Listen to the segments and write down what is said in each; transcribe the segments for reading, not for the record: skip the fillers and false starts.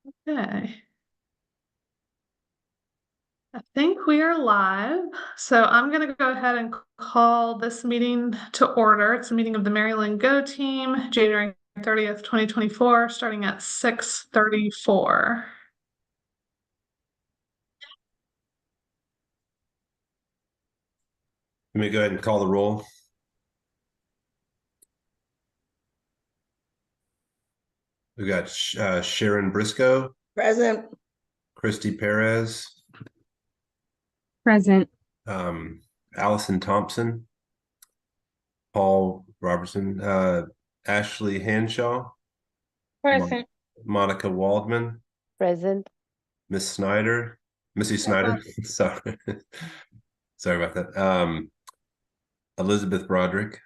Okay. I think we are live. So I'm going to go ahead and call this meeting to order. It's a meeting of the Maryland Go team, January 30th, 2024, starting at 6:34. Let me go ahead and call the roll. We got Sharon Briscoe, Present. Christy Perez, Present. Allison Thompson, Paul Robertson, Ashley Hanshaw, Present. Monica Waldman, Present. Miss Snyder, Missy Snyder. Sorry, sorry about that. Elizabeth Broderick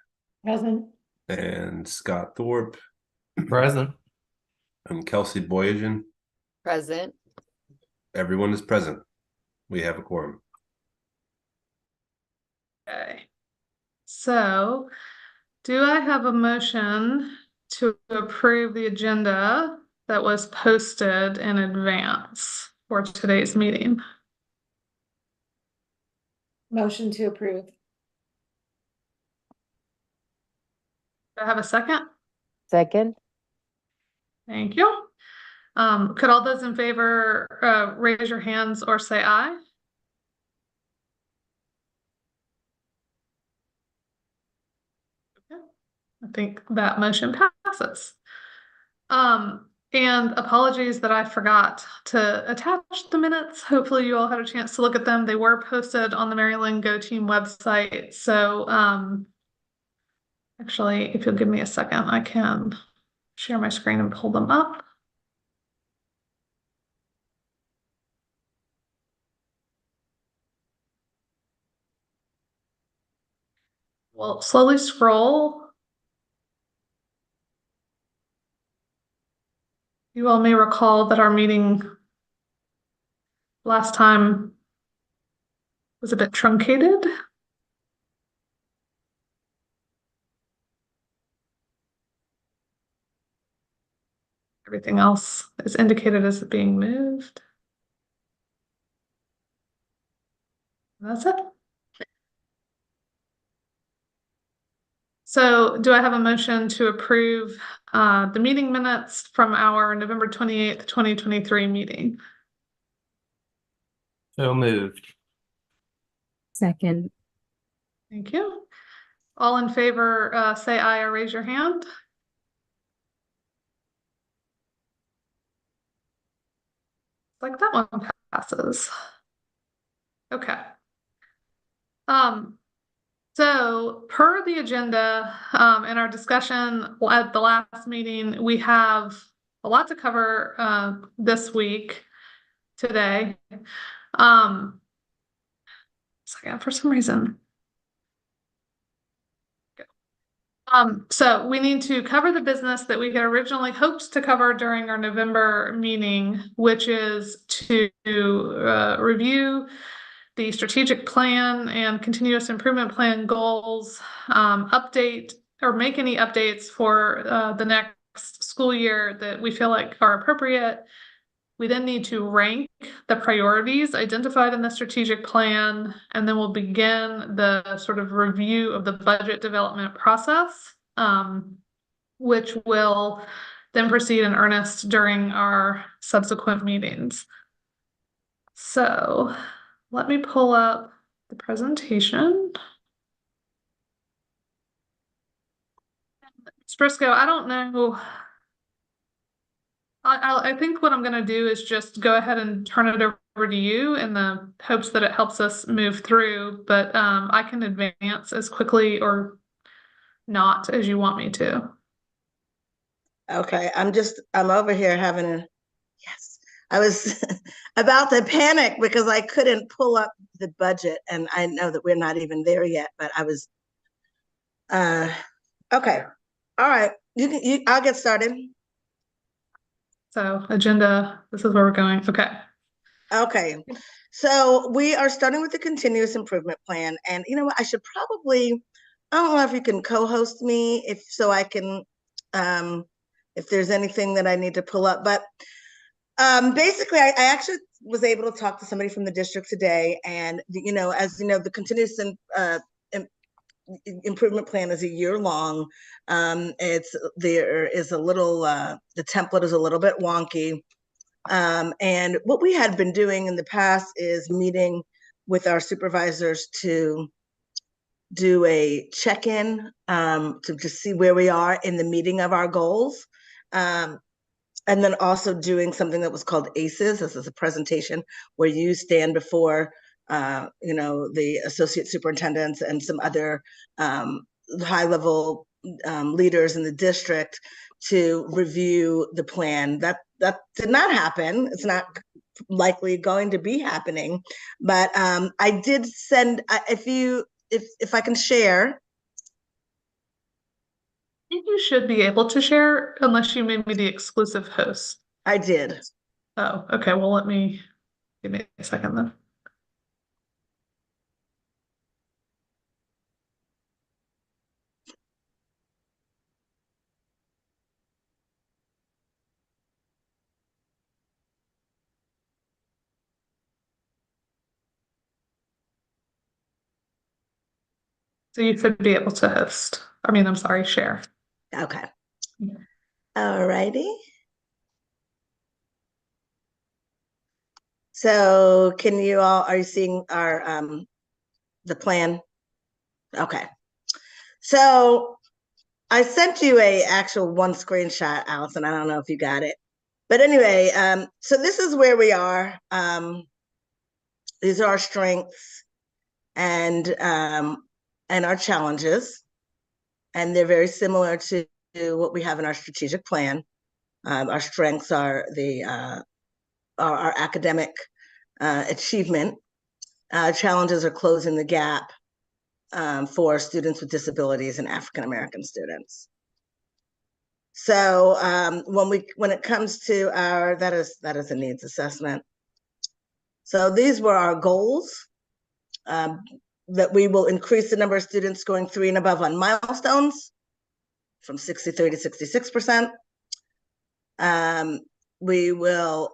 Present. and Scott Thorpe Present. and Kelsey Boyajian. Present. Everyone is present. We have a quorum. Okay. So do I have a motion to approve the agenda that was posted in advance for today's meeting? Motion to approve. Do I have a second? Second. Thank you. Could all those in favor raise your hands or say aye? Okay. I think that motion passes. And apologies that I forgot to attach the minutes. Hopefully you all had a chance to look at them. They were posted on the Maryland Go Team website. So actually, if you'll give me a second, I can share my screen and pull them up. We'll slowly scroll. You all may recall that our meeting last time was a bit truncated. Everything else is indicated as being moved. That's it. So do I have a motion to approve the meeting minutes from our November 28th, 2023 meeting? So moved. Second. Thank you. All in favor, say aye or raise your hand. Like that one passes. Okay. So per the agenda, in our discussion at the last meeting, we have a lot to cover this week, today. Second, for some reason. So we need to cover the business that we had originally hoped to cover during our November meeting, which is to review the strategic plan and continuous improvement plan goals, update or make any updates for the next school year that we feel like are appropriate. We then need to rank the priorities identified in the strategic plan, and then we'll begin the sort of review of the budget development process, which will then proceed in earnest during our subsequent meetings. So let me pull up the presentation. Briscoe, I don't know. I think what I'm going to do is just go ahead and turn it over to you in the hopes that it helps us move through, but I can advance as quickly or not as you want me to. Okay, I'm over here having yes, I was about to panic because I couldn't pull up the budget, and I know that we're not even there yet, but I was, okay. All right, I'll get started. So agenda, this is where we're going. Okay. Okay, so we are starting with the continuous improvement plan, and you know what, I should probably, I don't know if you can co-host me so I can, if there's anything that I need to pull up, but Basically, I actually was able to talk to somebody from the district today, and as you know, the continuous improvement plan is a year long. There is a little the template is a little bit wonky, and what we had been doing in the past is meeting with our supervisors to do a check-in, to just see where we are in the meeting of our goals. And then also doing something that was called ACEs. This is a presentation where you stand before, the associate superintendents and some other high-level leaders in the district to review the plan. That did not happen. It's not likely going to be happening, but I did send. If I can share. I think you should be able to share unless you made me the exclusive host. I did. Oh, okay. Well, give me a second then. So you should be able to host. I mean, I'm sorry, share. Okay. Yeah. All righty. So are you seeing our the plan? Okay. So I sent you a actual one screenshot, Allison. I don't know if you got it. But anyway, so this is where we are. These are our strengths and our challenges. And they're very similar to what we have in our strategic plan. Our strengths are our academic achievement. Challenges are closing the gap for students with disabilities and African American students. So when it comes to that is a needs assessment. So these were our goals, that we will increase the number of students scoring 3 and above on milestones from 63 to 66%. We will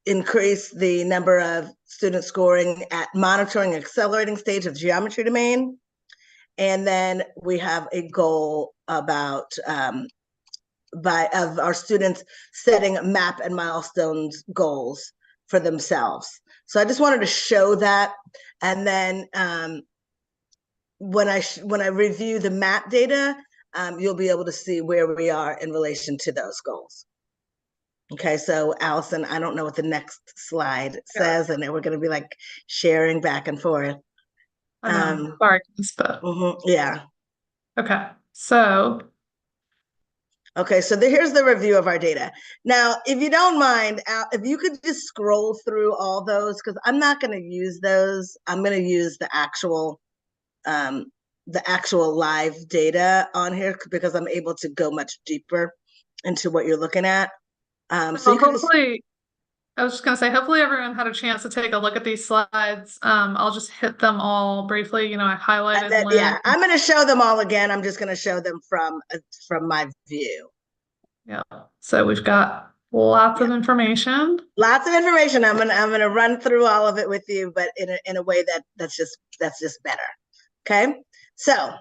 increase the number of students scoring at monitoring and accelerating stage of geometry domain. And then we have a goal about of our students setting map and milestones goals for themselves. So I just wanted to show that. And then when I review the map data, you'll be able to see where we are in relation to those goals. Okay, so Allison, I don't know what the next slide says, and then we're going to be like sharing back and forth. Sorry, but yeah. okay. So Okay, so here's the review of our data. Now, if you don't mind, if you could just scroll through all those, because I'm not going to use those. I'm going to use the actual live data on here because I'm able to go much deeper into what you're looking at. So hopefully, I was just going to say, hopefully everyone had a chance to take a look at these slides. I'll just hit them all briefly. I highlighted. Yeah, I'm going to show them all again. I'm just going to show them from my view. Yeah. So we've got lots of information. Lots of information. I'm gonna run through all of it with you, but in a way that's just better. Okay. So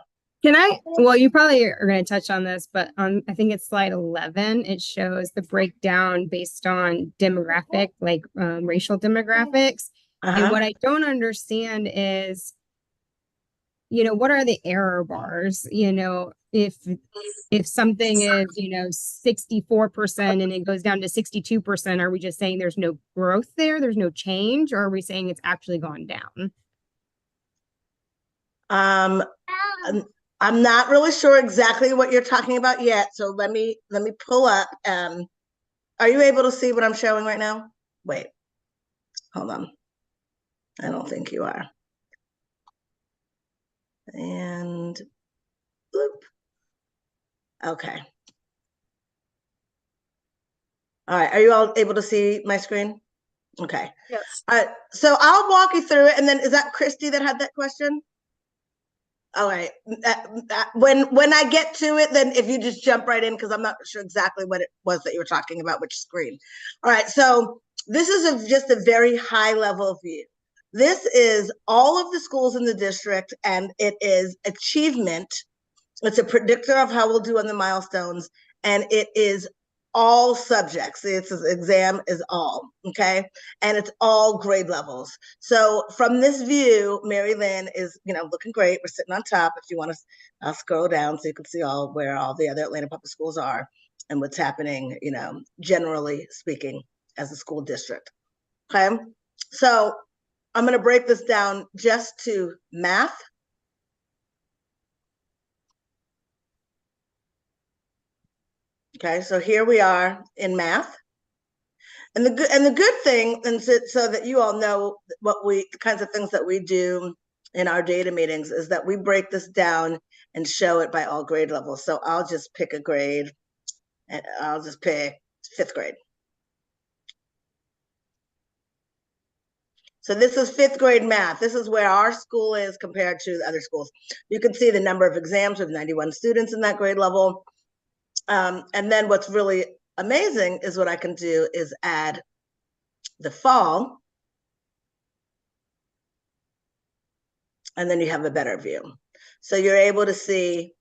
well, you probably are going to touch on this, but I think it's slide 11. It shows the breakdown based on demographic, like racial demographics. And what I don't understand is, what are the error bars? If something is, 64% and it goes down to 62%, are we just saying there's no growth there? There's no change, or are we saying it's actually gone down? I'm not really sure exactly what you're talking about yet. So let me pull up. Are you able to see what I'm showing right now? Wait, hold on. I don't think you are. And bloop. Okay. All right. Are you all able to see my screen? Okay. Yes. All right. So I'll walk you through it. And then is that Christy that had that question? All right. When I get to it, then if you just jump right in, because I'm not sure exactly what it was that you were talking about, which screen. All right. So this is just a very high level view. This is all of the schools in the district, and it is achievement. It's a predictor of how we'll do on the milestones, and it is all subjects. It's exam is all, okay? And it's all grade levels. So from this view, Mary Lynn is, looking great. We're sitting on top. If you want to, I'll scroll down so you can see where all the other Atlanta public schools are and what's happening, generally speaking, as a school district, okay? So I'm gonna break this down just to math. Okay, so here we are in math. And the good thing, and so that you all know the kinds of things that we do in our data meetings, is that we break this down and show it by all grade levels. So I'll just pick a grade, and I'll just pick 5th grade. So this is 5th grade math. This is where our school is compared to the other schools. You can see the number of exams with 91 students in that grade level. And then what's really amazing is what I can do is add the fall, and then you have a better view. So you're able to see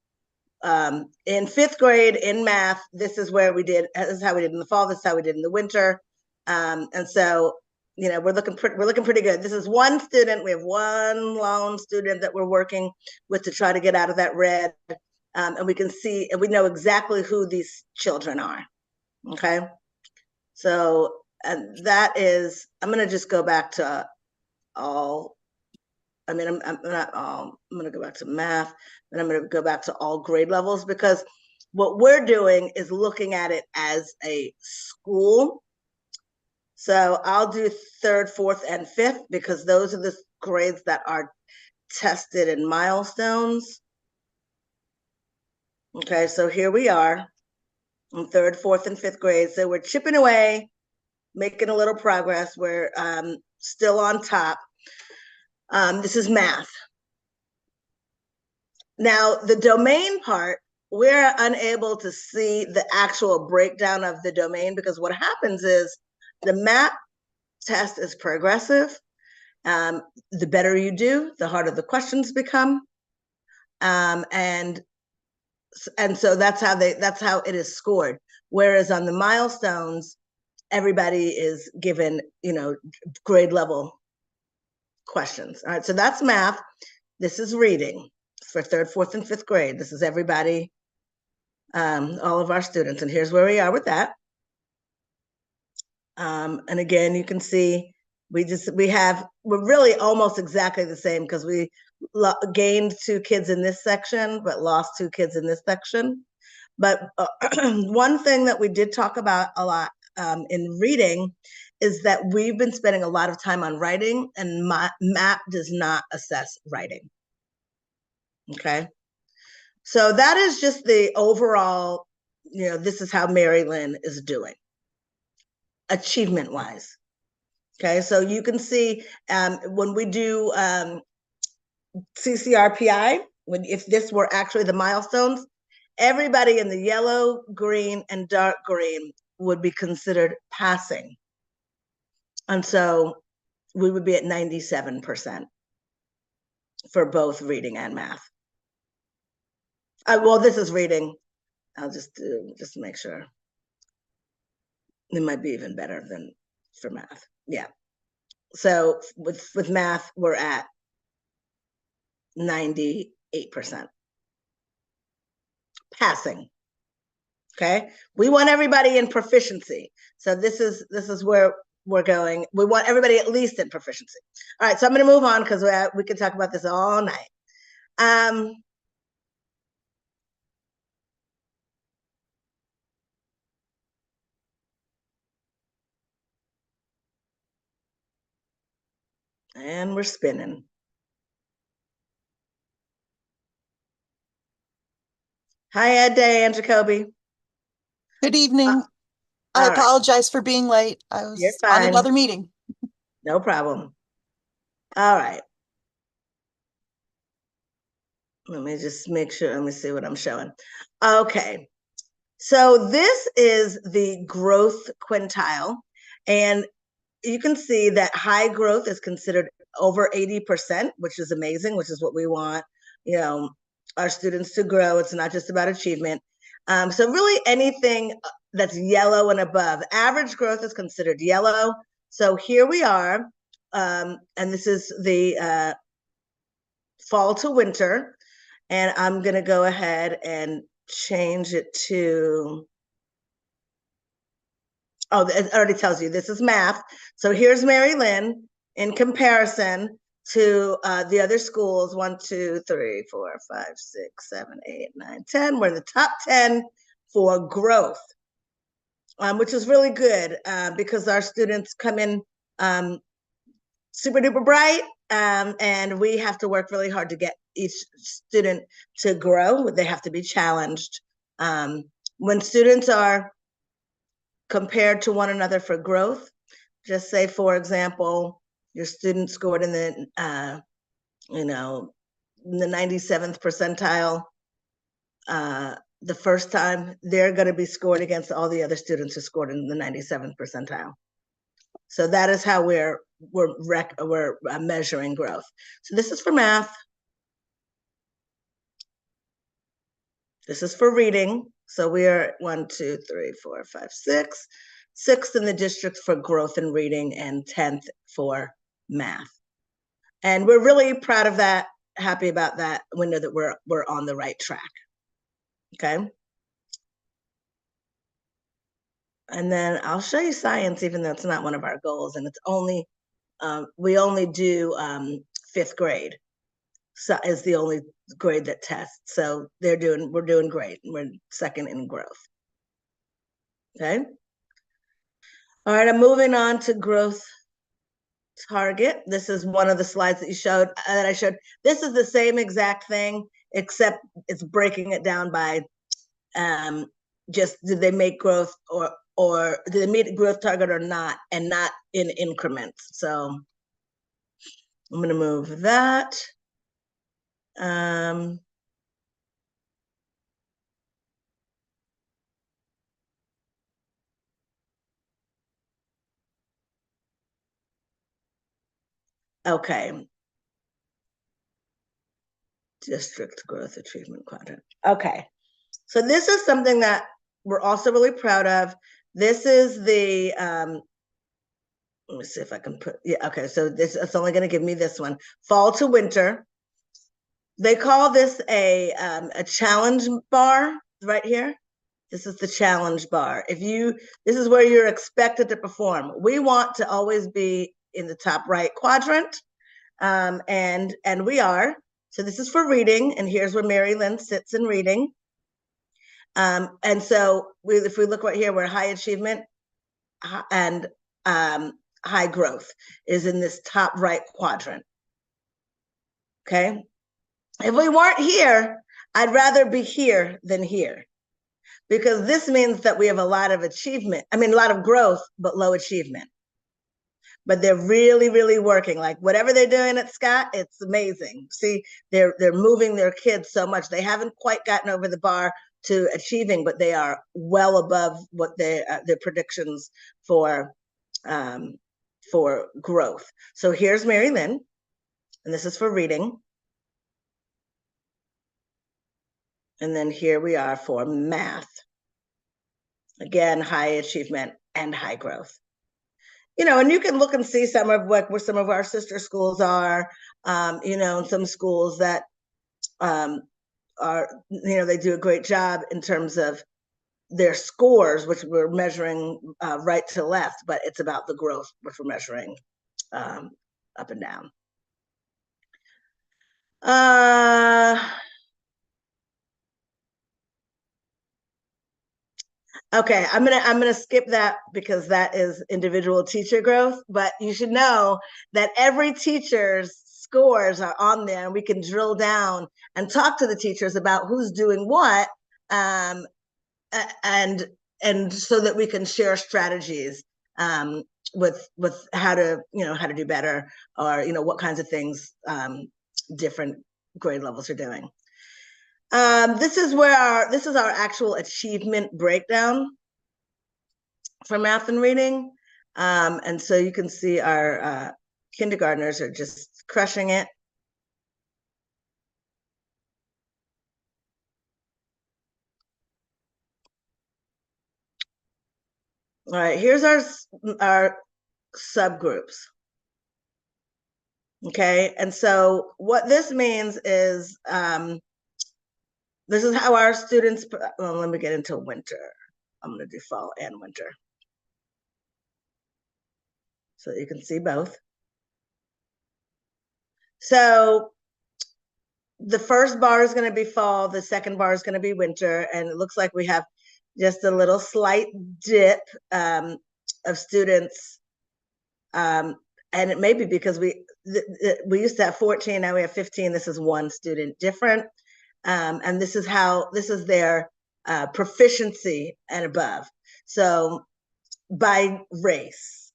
in 5th grade in math, this is how we did in the fall, this is how we did in the winter. And so, we're looking pretty good. This is one student. We have one lone student that we're working with to try to get out of that red. And we can see, and we know exactly who these children are, okay? So, and that is, I'm gonna just go back to all, I'm not all, I'm gonna go back to math, and I'm gonna go back to all grade levels, because what we're doing is looking at it as a school. So I'll do 3rd, 4th, and 5th, because those are the grades that are tested in milestones. Okay, so here we are in 3rd, 4th, and 5th grade. So we're chipping away, making a little progress. We're still on top. This is math. Now, the domain part, we're unable to see the actual breakdown of the domain, because what happens is the math test is progressive. The better you do, the harder the questions become. And so that's how it is scored. Whereas on the milestones, everybody is given, grade level questions. All right, so that's math. This is reading for 3rd, 4th, and 5th grade. This is everybody, all of our students. And here's where we are with that. And again, you can see we're really almost exactly the same, because we gained 2 kids in this section, but lost 2 kids in this section. But one thing that we did talk about a lot in reading is that we've been spending a lot of time on writing, and MAP does not assess writing. Okay. So that is just the overall, this is how Mary Lynn is doing achievement-wise. Okay, so you can see when we do CCRPI, if this were actually the milestones, everybody in the yellow, green, and dark green would be considered passing. And so we would be at 97% for both reading and math. Well, this is reading. I'll just to make sure. It might be even better than for math. Yeah. So with math, we're at 98% passing. Okay, we want everybody in proficiency. So this is where we're going. We want everybody at least in proficiency. All right, so I'm going to move on, because we could talk about this all night. And we're spinning. Hi, Ed Day and Jacoby. Good evening. I all right. apologize for being late. I You're was on fine. another meeting. No problem. All right. Let me just make sure, let me see what I'm showing. Okay, so this is the growth quintile, and you can see that high growth is considered over 80%, which is amazing, which is what we want, you know, our students to grow. It's not just about achievement. So really anything that's yellow and above, average growth is considered yellow. So here we are, and this is the fall to winter, and I'm gonna go ahead and change it to, oh, it already tells you this is math. So here's Mary Lynn in comparison to the other schools, 1, 2, 3, 4, 5, 6, 7, 8, 9, 10. We're in the top 10 for growth, which is really good because our students come in super duper bright, and we have to work really hard to get each student to grow. They have to be challenged. When students are compared to one another for growth, just say, for example, your student scored in the, in the 97th percentile the first time, they're going to be scored against all the other students who scored in the 97th percentile. So that is how we're measuring growth. So this is for math. This is for reading. So we are 1, 2, 3, 4, 5, 6. 6th in the district for growth in reading and 10th for math. And we're really proud of that, happy about that. We know that we're on the right track. Okay. And then I'll show you science, even though it's not one of our goals, and it's only, we only do 5th grade. So is the only grade that tests. So we're doing great. We're 2nd in growth. Okay. All right, I'm moving on to growth target. This is one of the slides that I showed. This is the same exact thing, except it's breaking it down by just did they make growth or did they meet a growth target or not, and not in increments. So I'm going to move that. Okay. District growth achievement quadrant. Okay. So this is something that we're also really proud of. This is the, let me see if I can put, yeah, okay. So it's only going to give me this one, fall to winter. They call this a challenge bar right here. This is the challenge bar. This is where you're expected to perform. We want to always be in the top right quadrant, and we are. So this is for reading, and here's where Mary Lynn sits in reading. And so if we look right here, we're high achievement and high growth is in this top right quadrant. Okay. If we weren't here, I'd rather be here than here, because this means that we have a lot of achievement. I mean, a lot of growth, but low achievement. But they're really, really working. Like whatever they're doing at Scott, it's amazing. See, they're moving their kids so much. They haven't quite gotten over the bar to achieving, but they are well above what their predictions for growth. So here's Mary Lynn, and this is for reading. And then here we are for math. Again, high achievement and high growth. And you can look and see some of where some of our sister schools are, and some schools that are, they do a great job in terms of their scores, which we're measuring right to left, but it's about the growth, which we're measuring up and down. Okay, I'm gonna skip that because that is individual teacher growth, but you should know that every teacher's scores are on there, and we can drill down and talk to the teachers about who's doing what, and so that we can share strategies with how to do better, or what kinds of things different grade levels are doing. This is our actual achievement breakdown for math and reading. And so you can see our kindergartners are just crushing it. All right, here's our subgroups. Okay, and so what this means is this is how our students, well, let me get into winter. I'm gonna do fall and winter. So you can see both. So the first bar is gonna be fall, the second bar is gonna be winter, and it looks like we have just a little slight dip of students. And it may be because we used to have 14, now we have 15. This is one student different. And this is their proficiency and above. So by race.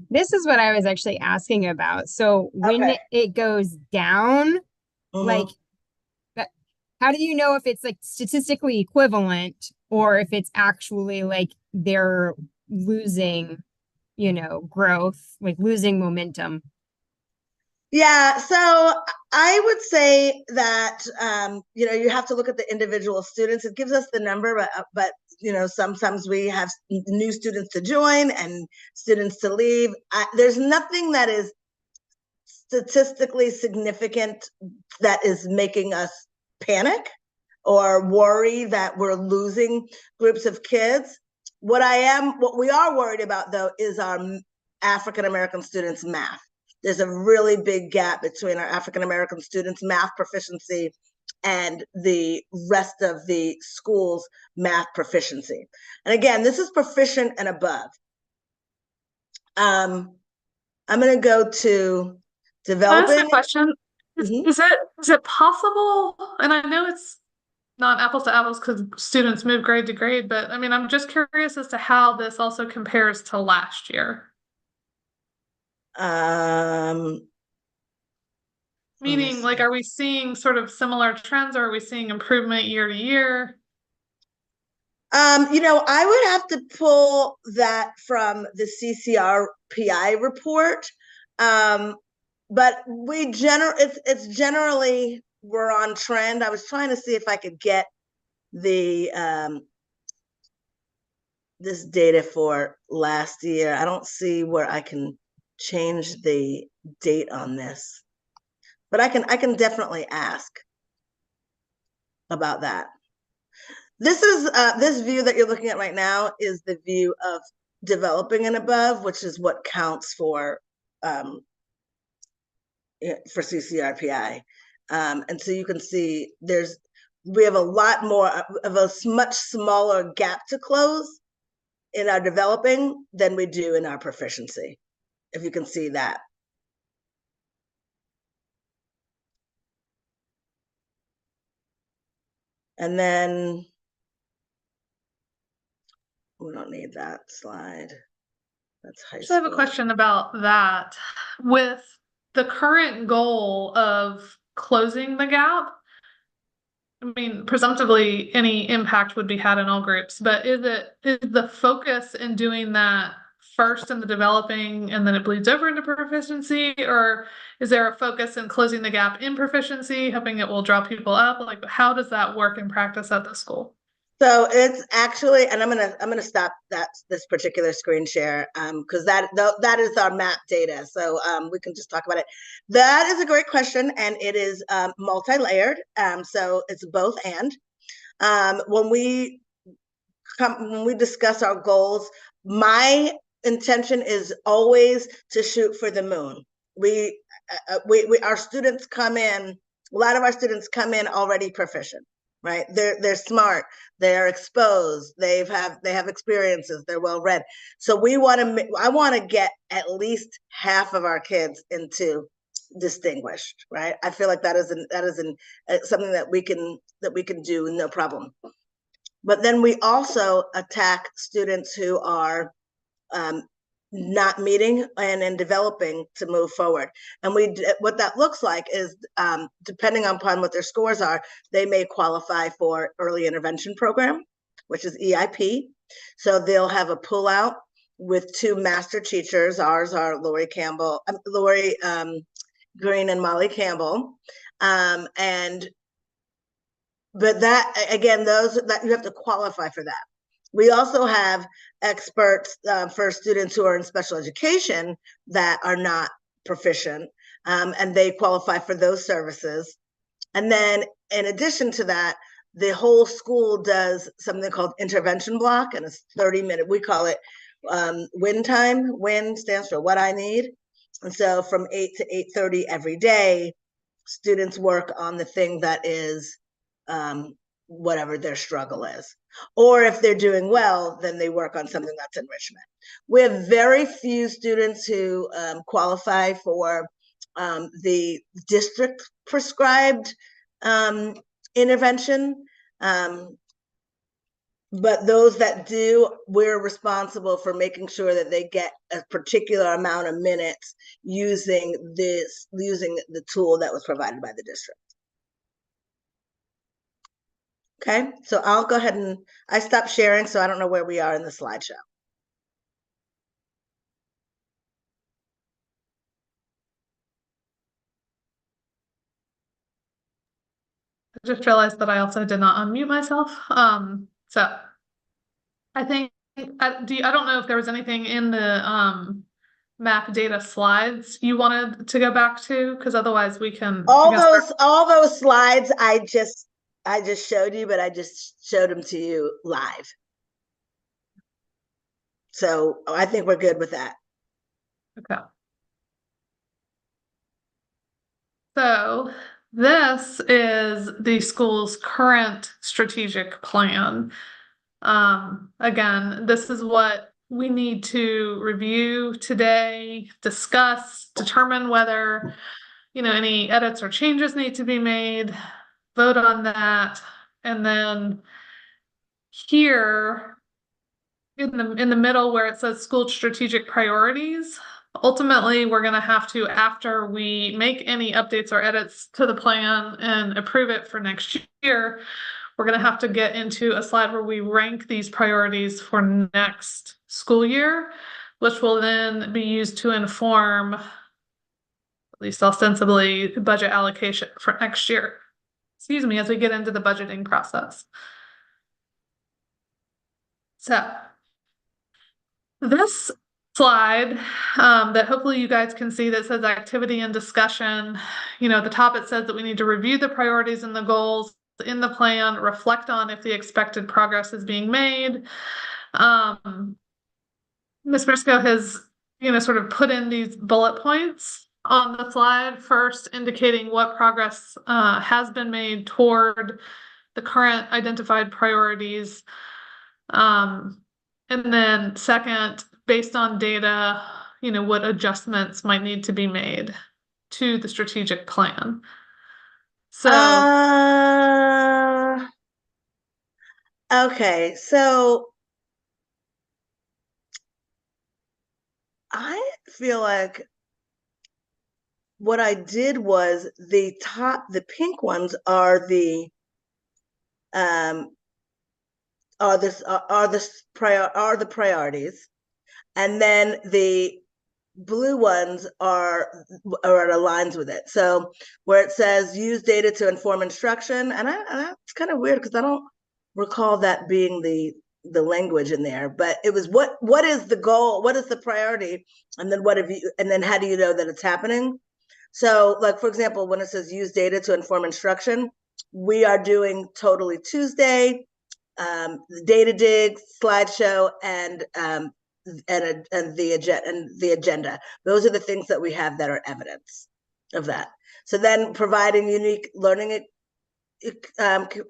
This is what I was actually asking about. So when Okay. it goes down, like, Mhm. how do you know if it's like statistically equivalent or if it's actually like they're losing, growth, like losing momentum? Yeah, so I would say that you have to look at the individual students. It gives us the number, but sometimes we have new students to join and students to leave. There's nothing that is statistically significant that is making us panic or worry that we're losing groups of kids. What we are worried about though is our African American students' math. There's a really big gap between our African American students' math proficiency and the rest of the school's math proficiency. And again, this is proficient and above. I'm going to go to Can I ask a developing. question? Mhm. Is it possible, and I know it's not apples to apples because students move grade to grade, but I mean, I'm just curious as to how this also compares to last year. Um, Meaning, like, are we seeing sort of similar trends, or are we seeing improvement year to year? I would have to pull that from the CCRPI report. But it's generally we're on trend. I was trying to see if I could get the this data for last year. I don't see where I can change the date on this, but I can definitely ask about that. This is this view that you're looking at right now is the view of developing and above, which is what counts for CCRPI. And so you can see we have a lot more of a much smaller gap to close in our developing than we do in our proficiency, if you can see that. And then we don't need that slide. That's high So I have a school. question about that. With the current goal of closing the gap, I mean, presumptively any impact would be had in all groups, but is the focus in doing that first in the developing and then it bleeds over into proficiency, or is there a focus in closing the gap in proficiency, hoping it will draw people up? Like, how does that work in practice at the school? So it's actually, and I'm gonna stop this particular screen share because that is our map data. So we can just talk about it. That is a great question, and it is multi-layered. So it's both and. When we discuss our goals, my intention is always to shoot for the moon. Our students come in. A lot of our students come in already proficient, right? They're smart, they're exposed, they have experiences, they're well read. So I want to get at least half of our kids into distinguished, right? I feel like that is something that we can do no problem. But then we also attack students who are not meeting and in developing to move forward. And what that looks like is, depending upon what their scores are, they may qualify for early intervention program, which is EIP. So they'll have a pullout with 2 master teachers. Ours are Lori Green and Molly Campbell. But that, again, that you have to qualify for that. We also have experts for students who are in special education that are not proficient, and they qualify for those services. And then in addition to that, the whole school does something called intervention block, and it's 30-minute, we call it WIN time. WIN stands for what I need. And so from 8 to 8:30 every day, students work on the thing that is whatever their struggle is. Or if they're doing well, then they work on something that's enrichment. We have very few students who qualify for the district prescribed intervention. But those that do, we're responsible for making sure that they get a particular amount of minutes using the tool that was provided by the district. Okay, so I'll go ahead and I stopped sharing, so I don't know where we are in the slideshow. I just realized that I also did not unmute myself. So I think I don't know if there was anything in the map data slides you wanted to go back to, because otherwise we can all those slides I just showed you, but I just showed them to you live. So I think we're good with that. Okay. So this is the school's current strategic plan. Again, this is what we need to review today, discuss, determine whether, any edits or changes need to be made, vote on that, and then here in the middle where it says school strategic priorities, ultimately we're going to have to, after we make any updates or edits to the plan and approve it for next year, we're going to have to get into a slide where we rank these priorities for next school year, which will then be used to inform, at least ostensibly, budget allocation for next year. Excuse me, as we get into the budgeting process. So this slide that hopefully you guys can see that says activity and discussion, at the top it says that we need to review the priorities and the goals in the plan, reflect on if the expected progress is being made. Ms. Briscoe has, sort of put in these bullet points on the slide, first indicating what progress has been made toward the current identified priorities. And then second, based on data, what adjustments might need to be made to the strategic plan. So okay, so I feel like what I did was the pink ones are the priorities, and then the blue ones are aligns with it. So where it says use data to inform instruction, and that's kind of weird because I don't recall that being the language in there, but it was what is the goal, what is the priority, and then how do you know that it's happening? So like, for example, when it says use data to inform instruction, we are doing Totally Tuesday, the data dig, slideshow, and the agenda. Those are the things that we have that are evidence of that. So then providing unique learning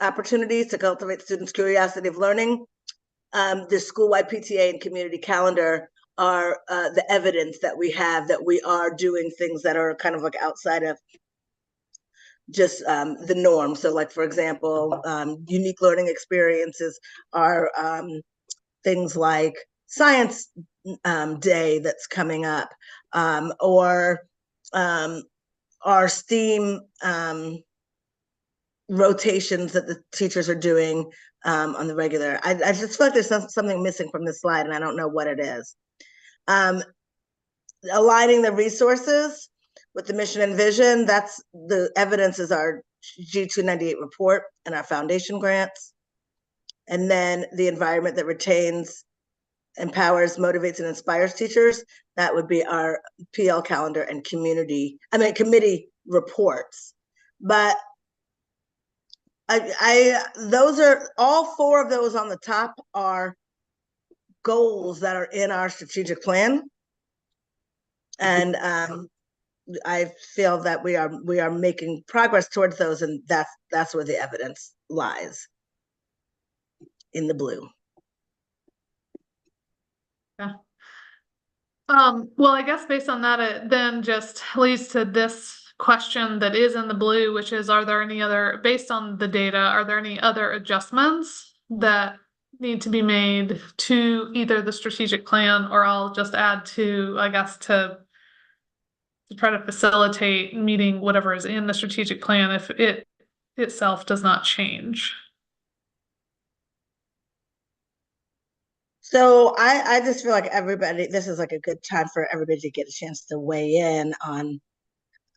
opportunities to cultivate students' curiosity of learning. The school-wide PTA and community calendar are the evidence that we have that we are doing things that are kind of like outside of just the norm. So like, for example, unique learning experiences are things like science day that's coming up, or our STEAM rotations that the teachers are doing on the regular. I just feel like there's something missing from this slide, and I don't know what it is. Aligning the resources with the mission and vision, that's the evidence is our G298 report and our foundation grants. And then the environment that retains, empowers, motivates, and inspires teachers, that would be our PL calendar and committee reports. But those are all four of those on the top are goals that are in our strategic plan. And I feel that we are making progress towards those, and that's where the evidence lies, in the blue. Yeah. Well, I guess based on that, it then just leads to this question that is in the blue, which is, are there any other, based on the data, are there any other adjustments that need to be made to either the strategic plan, or I'll just add to, I guess, to try to facilitate meeting whatever is in the strategic plan if it itself does not change? So I just feel like everybody, this is like a good time for everybody to get a chance to weigh in on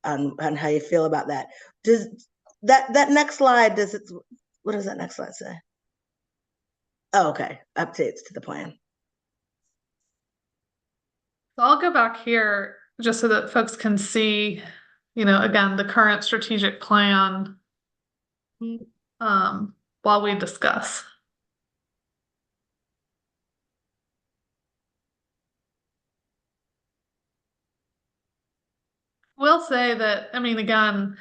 how you feel about that. Does that next slide, what does that next slide say? Oh, okay, updates to the plan. So I'll go back here just so that folks can see, again, the current strategic plan while we discuss. Will say that, I mean, again,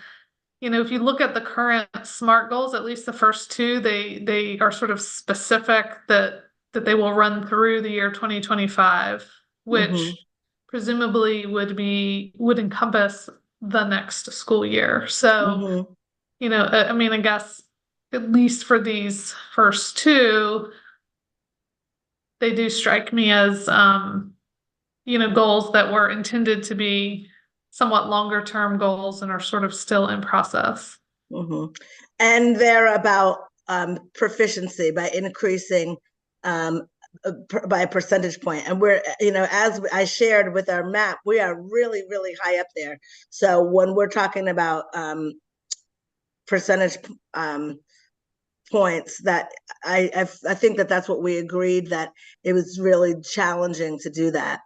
if you look at the current SMART goals, at least the first two, they are sort of specific that they will run through the year 2025, which presumably would encompass the next school year. So, I mean, I guess at least for these first two, they do strike me as, goals that were intended to be somewhat longer term goals and are sort of still in process. And they're about proficiency by increasing by a percentage point. And we're, as I shared with our map, we are really, really high up there. So when we're talking about percentage points, that I think that that's what we agreed, that it was really challenging to do that.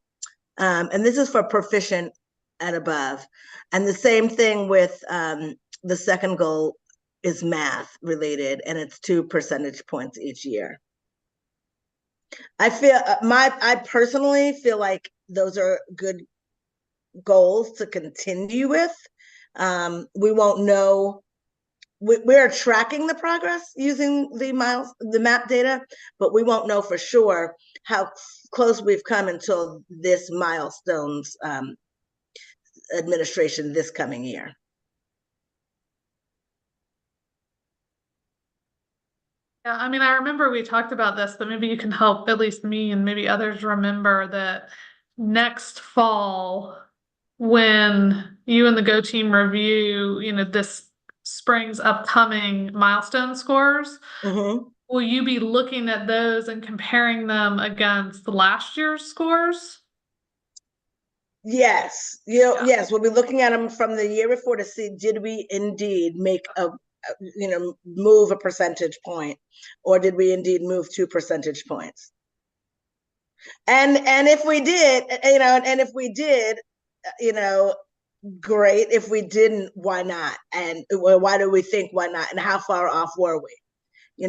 And this is for proficient and above. And the same thing with the second goal is math related, and it's 2 percentage points each year. I personally feel like those are good goals to continue with. We won't know. We're tracking the progress using the map data, but we won't know for sure how close we've come until this milestones administration this coming year. Yeah, I mean, I remember we talked about this, but maybe you can help at least me and maybe others remember that next fall, when you and the Go team review, this spring's upcoming milestone scores, will you be looking at those and comparing them against last year's scores? Yes, yes, we'll be looking at them from the year before to see, did we indeed make move a percentage point, or did we indeed move 2 percentage points? And if we did, and if we did, great. If we didn't, why not? And why do we think why not? And how far off were we?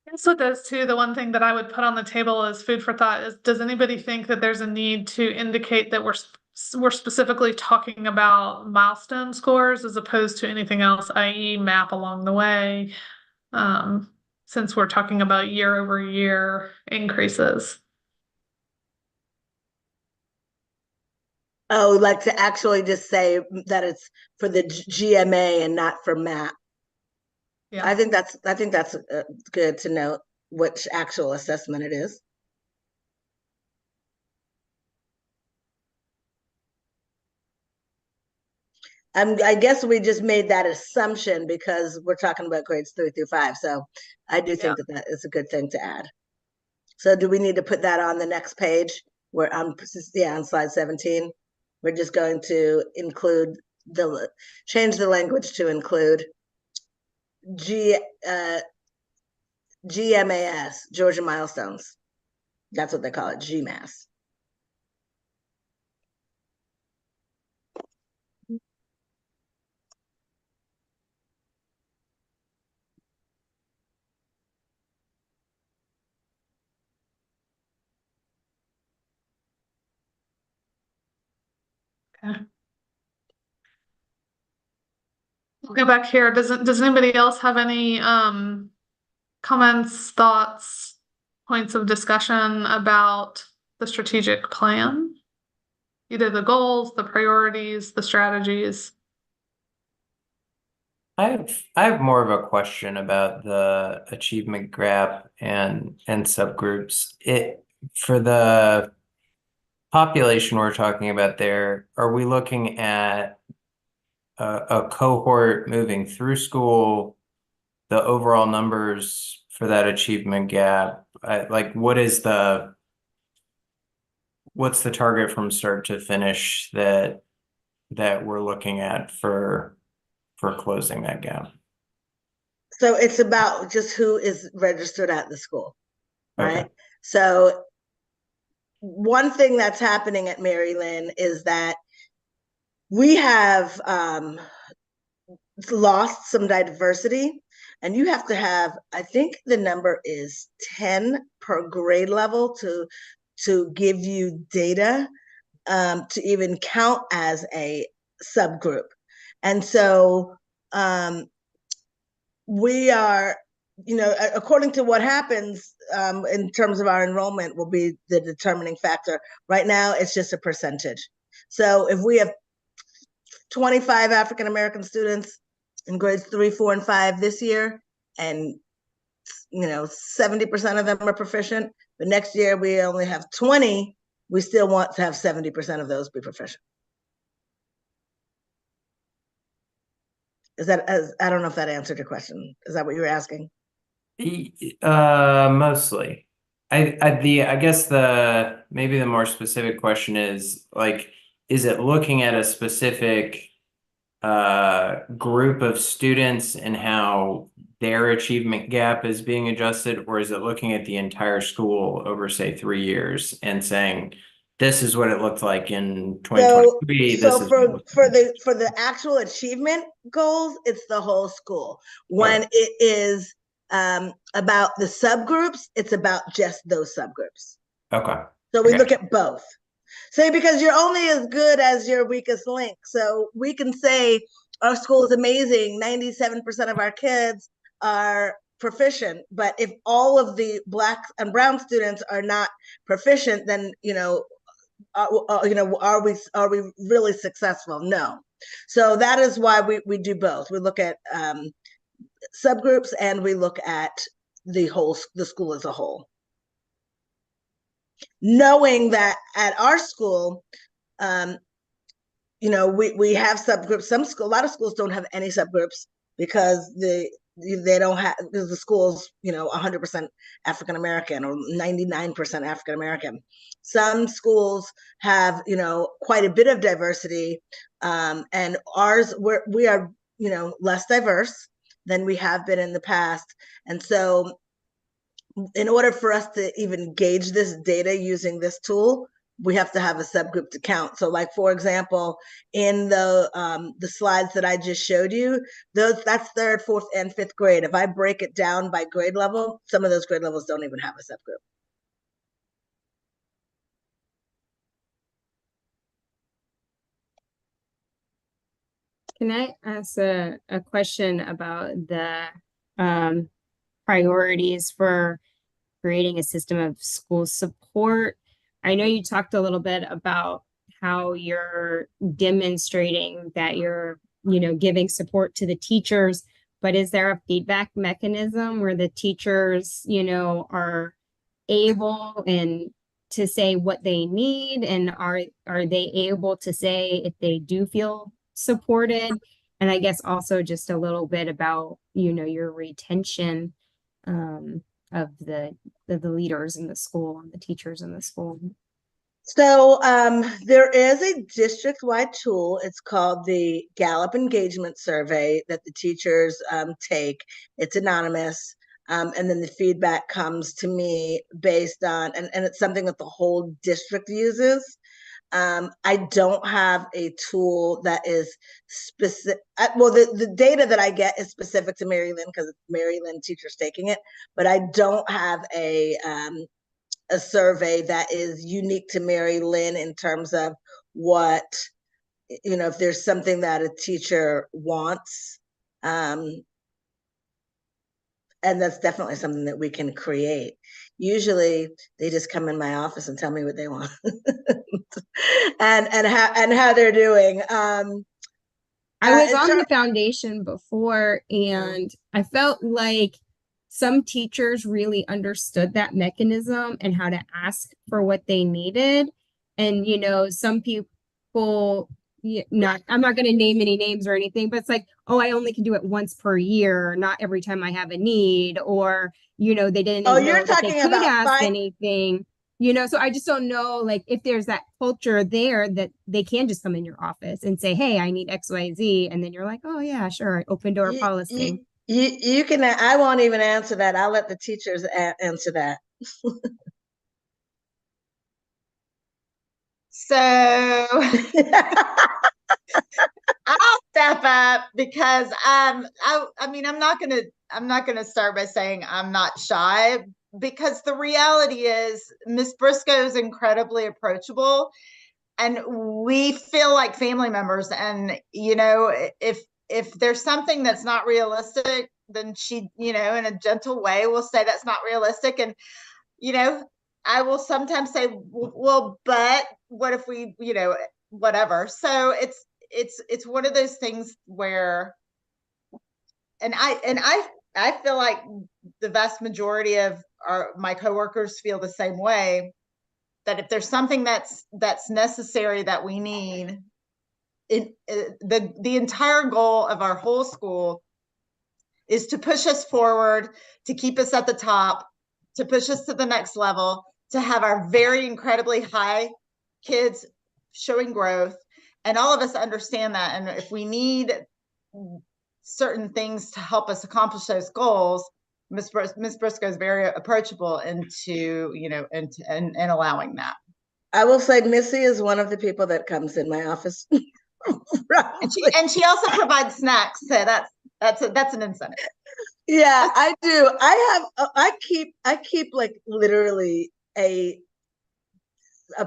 That's what those two, the one thing that I would put on the table as food for thought is, does anybody think that there's a need to indicate that we're specifically talking about milestone scores as opposed to anything else, i.e. map along the way, since we're talking about year over year increases? Oh, like to actually just say that it's for the GMA and not for map. Yeah. I think that's good to note which actual assessment it is. I guess we just made that assumption because we're talking about grades 3 through 5. So I do think that is a good thing to add. So do we need to put that on the next page where on slide 17? We're just going to include change the language to include GMAS, Georgia Milestones. That's what they call it, GMAS. Okay. We'll go back here. Does anybody else have any comments, thoughts, points of discussion about the strategic plan? Either the goals, the priorities, the strategies. I have more of a question about the achievement gap and subgroups. For the population we're talking about there, are we looking at a cohort moving through school, the overall numbers for that achievement gap? Like, what's the target from start to finish that we're looking at for closing that gap? So it's about just who is registered at the school, right? Okay. So one thing that's happening at Mary Lynn is that we have lost some diversity, and you have to have, I think the number is 10 per grade level to give you data to even count as a subgroup. And so we are, according to what happens in terms of our enrollment will be the determining factor. Right now, it's just a percentage. So if we have 25 African-American students in grades 3, 4, and 5 this year, and 70% of them are proficient, but next year we only have 20, we still want to have 70% of those be proficient. I don't know if that answered your question. Is that what you were asking? Mostly. I guess maybe the more specific question is, like, is it looking at a specific group of students and how their achievement gap is being adjusted, or is it looking at the entire school over, say, 3 years and saying, this is what it looked like in 2023. So for the actual achievement goals, it's the whole school. When it is about the subgroups, it's about just those subgroups. Okay. So we look at both. So because you're only as good as your weakest link. So we can say our school is amazing, 97% of our kids are proficient, but if all of the Black and brown students are not proficient, then are we really successful? No. So that is why we do both. We look at subgroups and we look at the school as a whole. Knowing that at our school, we have subgroups. A lot of schools don't have any subgroups because they don't have, because the school's 100% African American or 99% African American. Some schools have quite a bit of diversity, and ours we are less diverse than we have been in the past. And so in order for us to even gauge this data using this tool, we have to have a subgroup to count. So, like, for example, in the slides that I just showed you, that's 3rd, 4th, and 5th grade. If I break it down by grade level, some of those grade levels don't even have a subgroup. Can I ask a question about the priorities for creating a system of school support? I know you talked a little bit about how you're demonstrating that you're, giving support to the teachers, but is there a feedback mechanism where the teachers, are able and to say what they need, and are they able to say if they do feel supported? And I guess also just a little bit about, your retention of the leaders in the school and the teachers in the school. So there is a district-wide tool. It's called the Gallup Engagement Survey that the teachers take. It's anonymous. And then the feedback comes to me based on, and it's something that the whole district uses. I don't have a tool that is specific. Well, the data that I get is specific to Mary Lynn because it's Mary Lynn teachers taking it, but I don't have a survey that is unique to Mary Lynn in terms of what, if there's something that a teacher wants. And that's definitely something that we can create. Usually they just come in my office and tell me what they want and how they're doing. I was on the foundation before, and I felt like some teachers really understood that mechanism and how to ask for what they needed. And, some people, I'm not going to name any names or anything, but it's like, oh, I only can do it once per year, not every time I have a need, or, they didn't know you're that they talking could about ask anything. So I just don't know, like, if there's that culture there that they can just come in your office and say, hey, I need XYZ. And then you're like, oh, yeah, sure. Open door policy. You can, I won't even answer that. I'll let the teachers answer that. So I'll step up because I mean, I'm not gonna start by saying I'm not shy, because the reality is Miss Briscoe is incredibly approachable and we feel like family members. And if there's something that's not realistic, then she, in a gentle way will say that's not realistic. And I will sometimes say, well, but what if we, whatever. So it's one of those things where, and I feel like the vast majority of my coworkers feel the same way, that if there's something that's necessary that we need, the entire goal of our whole school is to push us forward, to keep us at the top, to push us to the next level, to have our very incredibly high kids showing growth. And all of us understand that. And if we need certain things to help us accomplish those goals, Miss Briscoe is very approachable into, and allowing that. I will say Missy is one of the people that comes in my office. and she also provides snacks. So that's an incentive. Yeah, I do. I keep like literally a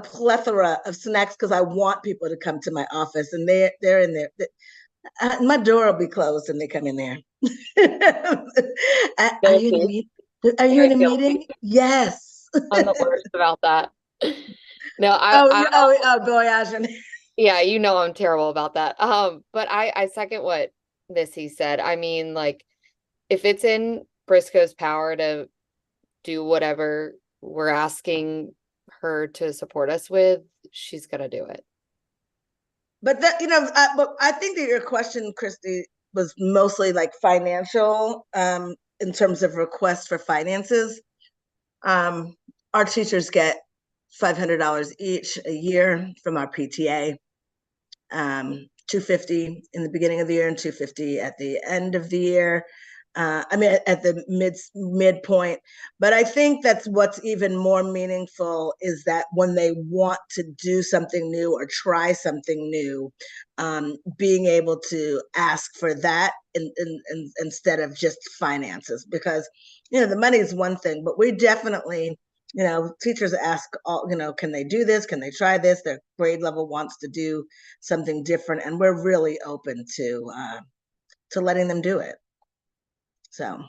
plethora of snacks because I want people to come to my office, and they're in there. My door will be closed and they come in there. Are you in a meeting? Are you in a meeting? Yes. I'm the worst about that. No, boy, Ashen. Yeah, I'm terrible about that. But I second what Missy said. I mean, like, if it's in Briscoe's power to do whatever we're asking her to support us with, she's gonna do it. But that, but I think that your question, Christy, was mostly like financial, in terms of requests for finances. Our teachers get $500 each a year from our PTA, $250 in the beginning of the year and $250 at the end of the year. I mean, at the midpoint. But I think that's what's even more meaningful is that when they want to do something new or try something new, being able to ask for that instead of just finances, because the money is one thing, but we definitely, teachers ask all, can they do this? Can they try this? Their grade level wants to do something different, and we're really open to letting them do it. So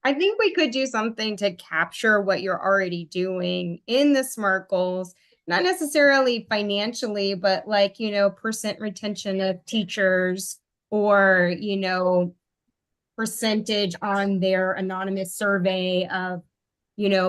I think we could do something to capture what you're already doing in the SMART goals, not necessarily financially, but like, percent retention of teachers, or, percentage on their anonymous survey of,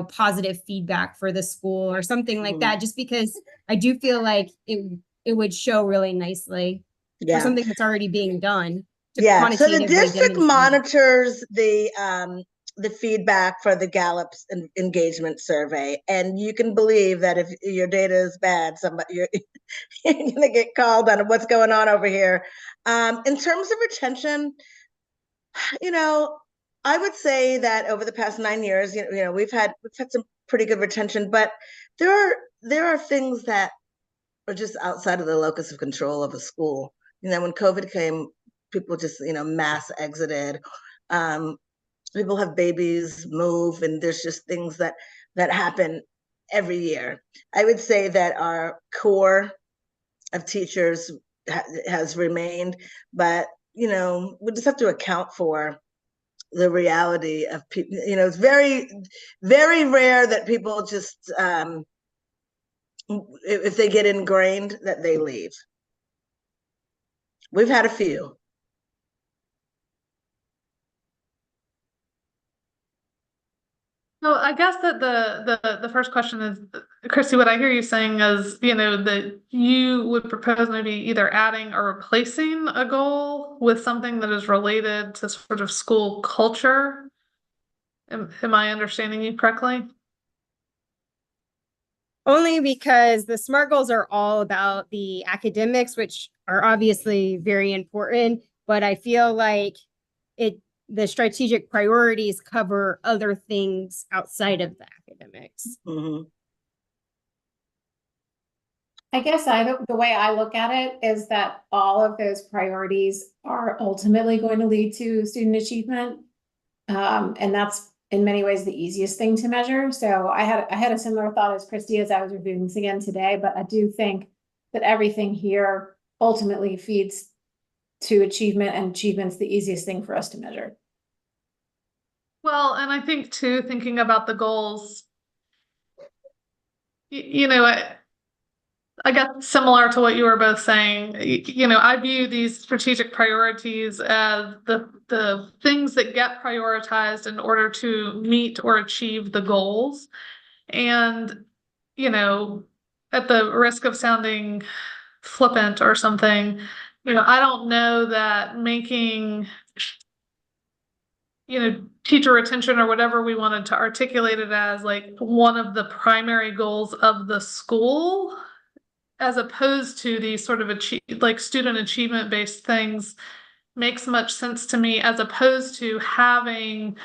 positive feedback for the school or something like that, just because I do feel like it would show really nicely for something that's already being done. So the quantitatively district demonstrate. monitors the feedback for the Gallup's engagement survey, and you can believe that if your data is bad, you're gonna get called on what's going on over here. In terms of retention, I would say that over the past 9 years, we've had some pretty good retention, but there are things that are just outside of the locus of control of a school. When COVID came, people just mass exited. People have babies, move, and there's just things that happen every year. I would say that our core of teachers has remained, but we just have to account for the reality of people. It's very, very rare that people just if they get ingrained that they leave. We've had a few. So I guess that the first question is, Christy, what I hear you saying is, that you would propose maybe either adding or replacing a goal with something that is related to sort of school culture. Am I understanding you correctly? Only because the SMART goals are all about the academics, which are obviously very important, but I feel like the strategic priorities cover other things outside of the academics. I guess the way I look at it is that all of those priorities are ultimately going to lead to student achievement. And that's in many ways the easiest thing to measure. So I had a similar thought as Christy as I was reviewing this again today, but I do think that everything here ultimately feeds to achievement, and achievement's the easiest thing for us to measure. Well, and I think too, thinking about the goals, I guess similar to what you were both saying, I view these strategic priorities as the things that get prioritized in order to meet or achieve the goals. And, at the risk of sounding flippant or something, I don't know that making teacher retention or whatever we wanted to articulate it as, like, one of the primary goals of the school, as opposed to these sort of student achievement based things, makes much sense to me, as opposed to having,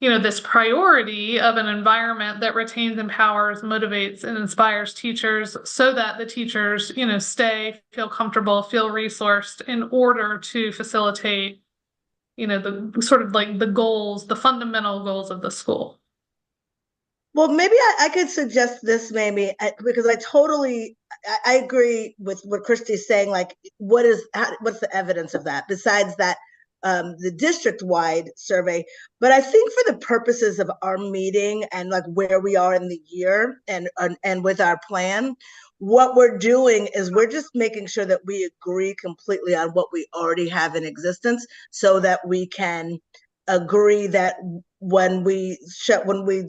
this priority of an environment that retains, empowers, motivates, and inspires teachers, so that the teachers, stay, feel comfortable, feel resourced in order to facilitate the sort of like the goals, the fundamental goals of the school. Well, maybe I could suggest this, maybe, because I agree with what Christy's saying. Like, what's the evidence of that besides that the district-wide survey? But I think for the purposes of our meeting and like where we are in the year and with our plan, what we're doing is we're just making sure that we agree completely on what we already have in existence, so that we can agree that when we